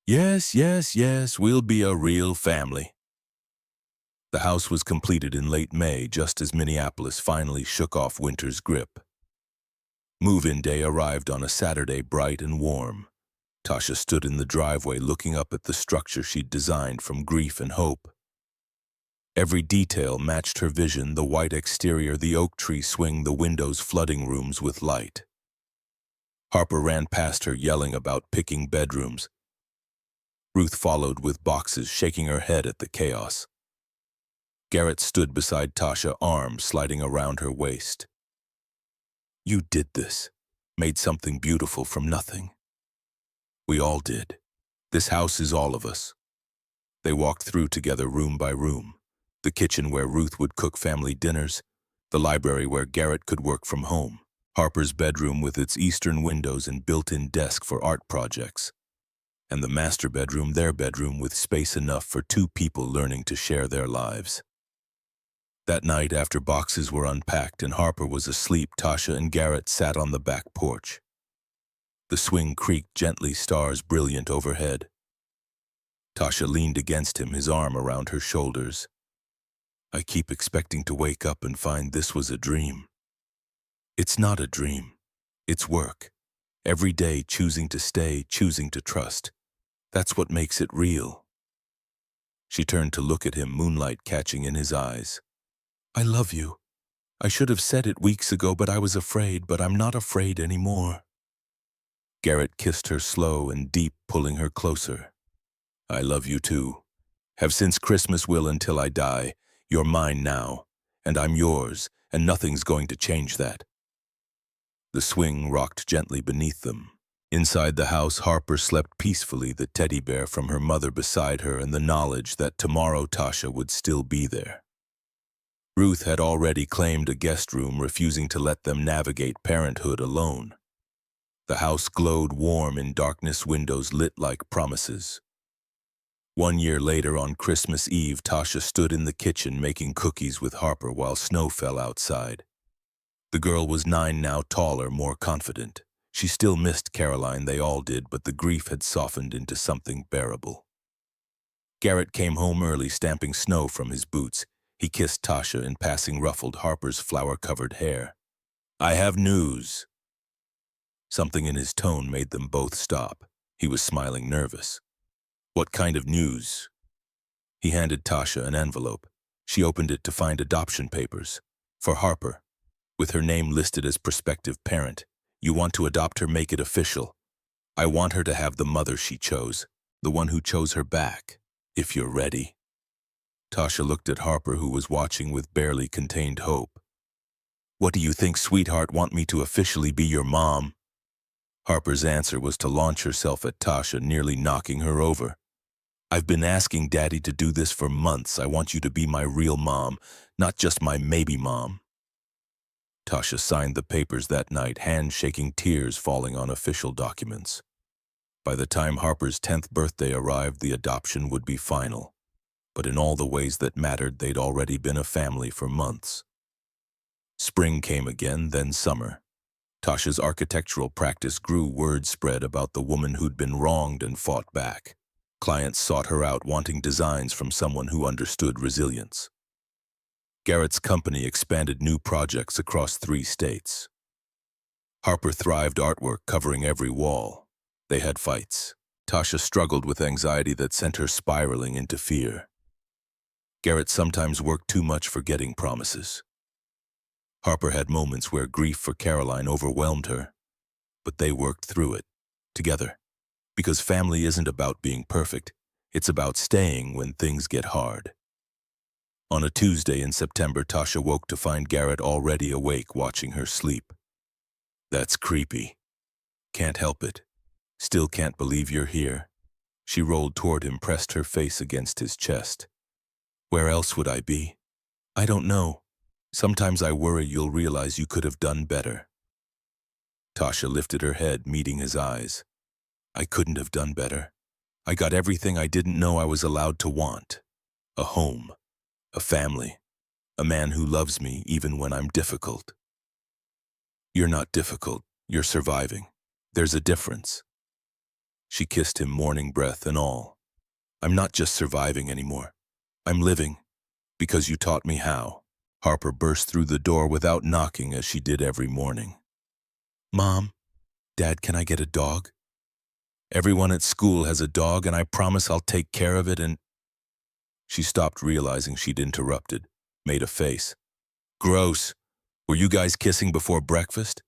"Yes, yes, yes, we'll be a real family." The house was completed in late May, just as Minneapolis finally shook off winter's grip. Move-in day arrived on a Saturday, bright and warm. Tasha stood in the driveway looking up at the structure she'd designed from grief and hope. Every detail matched her vision, the white exterior, the oak tree swing, the windows flooding rooms with light. Harper ran past her, yelling about picking bedrooms. Ruth followed with boxes, shaking her head at the chaos. Garrett stood beside Tasha, arms sliding around her waist. "You did this, made something beautiful from nothing. We all did. This house is all of us." They walked through together, room by room. The kitchen where Ruth would cook family dinners, the library where Garrett could work from home, Harper's bedroom with its eastern windows and built-in desk for art projects, and the master bedroom, their bedroom, with space enough for 2 people learning to share their lives. That night, after boxes were unpacked and Harper was asleep, Tasha and Garrett sat on the back porch. The swing creaked gently, stars brilliant overhead. Tasha leaned against him, his arm around her shoulders. "I keep expecting to wake up and find this was a dream." "It's not a dream. It's work. Every day choosing to stay, choosing to trust. That's what makes it real." She turned to look at him, moonlight catching in his eyes. I love you. I should have said it weeks ago, but I was afraid, but I'm not afraid anymore. Garrett kissed her slow and deep, pulling her closer. I love you too. Have since Christmas, will until I die. You're mine now, and I'm yours, and nothing's going to change that. The swing rocked gently beneath them. Inside the house, Harper slept peacefully, the teddy bear from her mother beside her, and the knowledge that tomorrow Tasha would still be there. Ruth had already claimed a guest room, refusing to let them navigate parenthood alone. The house glowed warm in darkness, windows lit like promises. 1 year later, on Christmas Eve, Tasha stood in the kitchen making cookies with Harper while snow fell outside. The girl was 9 now, taller, more confident. She still missed Caroline, they all did, but the grief had softened into something bearable. Garrett came home early, stamping snow from his boots. He kissed Tasha, in passing ruffled Harper's flower-covered hair. I have news. Something in his tone made them both stop. He was smiling, nervous. What kind of news? He handed Tasha an envelope. She opened it to find adoption papers. For Harper, with her name listed as prospective parent. You want to adopt her, make it official. I want her to have the mother she chose, the one who chose her back, if you're ready. Tasha looked at Harper, who was watching with barely contained hope. What do you think, sweetheart? Want me to officially be your mom? Harper's answer was to launch herself at Tasha, nearly knocking her over. I've been asking Daddy to do this for months. I want you to be my real mom, not just my maybe mom. Tasha signed the papers that night, hands shaking, tears falling on official documents. By the time Harper's 10th birthday arrived, the adoption would be final. But in all the ways that mattered, they'd already been a family for months. Spring came again, then summer. Tasha's architectural practice grew. Word spread about the woman who'd been wronged and fought back. Clients sought her out, wanting designs from someone who understood resilience. Garrett's company expanded, new projects across 3 states. Harper thrived, artwork covering every wall. They had fights. Tasha struggled with anxiety that sent her spiraling into fear. Garrett sometimes worked too much, forgetting promises. Harper had moments where grief for Caroline overwhelmed her, but they worked through it, together. Because family isn't about being perfect, it's about staying when things get hard. On a Tuesday in September, Tasha woke to find Garrett already awake, watching her sleep. That's creepy. Can't help it. Still can't believe you're here. She rolled toward him, pressed her face against his chest. Where else would I be? I don't know. Sometimes I worry you'll realize you could have done better. Tasha lifted her head, meeting his eyes. I couldn't have done better. I got everything I didn't know I was allowed to want. A home. A family, a man who loves me even when I'm difficult. You're not difficult, you're surviving. There's a difference. She kissed him, morning breath and all. I'm not just surviving anymore. I'm living, because you taught me how. Harper burst through the door without knocking, as she did every morning. Mom, Dad, can I get a dog? Everyone at school has a dog, and I promise I'll take care of it. And she stopped, realizing she'd interrupted, made a face. Gross. Were you guys kissing before breakfast?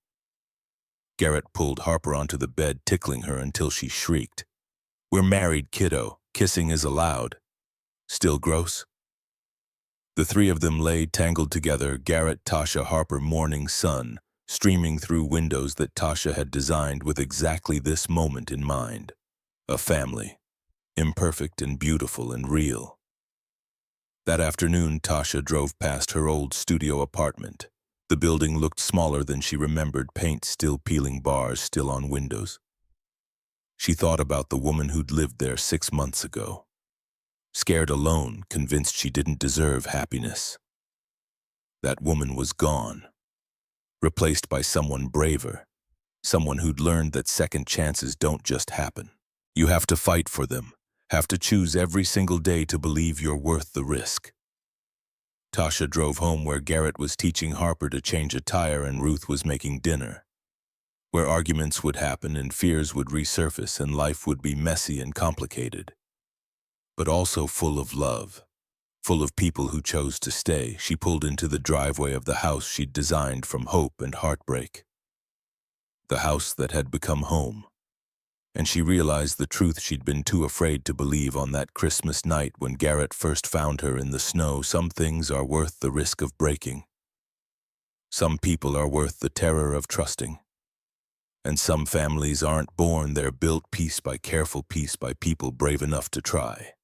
Garrett pulled Harper onto the bed, tickling her until she shrieked. We're married, kiddo. Kissing is allowed. Still gross? The 3 of them lay tangled together, Garrett, Tasha, Harper, morning sun, streaming through windows that Tasha had designed with exactly this moment in mind. A family. Imperfect and beautiful and real. That afternoon, Tasha drove past her old studio apartment. The building looked smaller than she remembered, paint still peeling, bars still on windows. She thought about the woman who'd lived there 6 months ago. Scared, alone, convinced she didn't deserve happiness. That woman was gone, replaced by someone braver, someone who'd learned that second chances don't just happen. You have to fight for them. Have to choose every single day to believe you're worth the risk. Tasha drove home, where Garrett was teaching Harper to change a tire and Ruth was making dinner. Where arguments would happen and fears would resurface and life would be messy and complicated. but also full of love, full of people who chose to stay. She pulled into the driveway of the house she'd designed from hope and heartbreak, the house that had become home. And she realized the truth she'd been too afraid to believe on that Christmas night when Garrett first found her in the snow. Some things are worth the risk of breaking. Some people are worth the terror of trusting. And some families aren't born, they're built piece by people brave enough to try.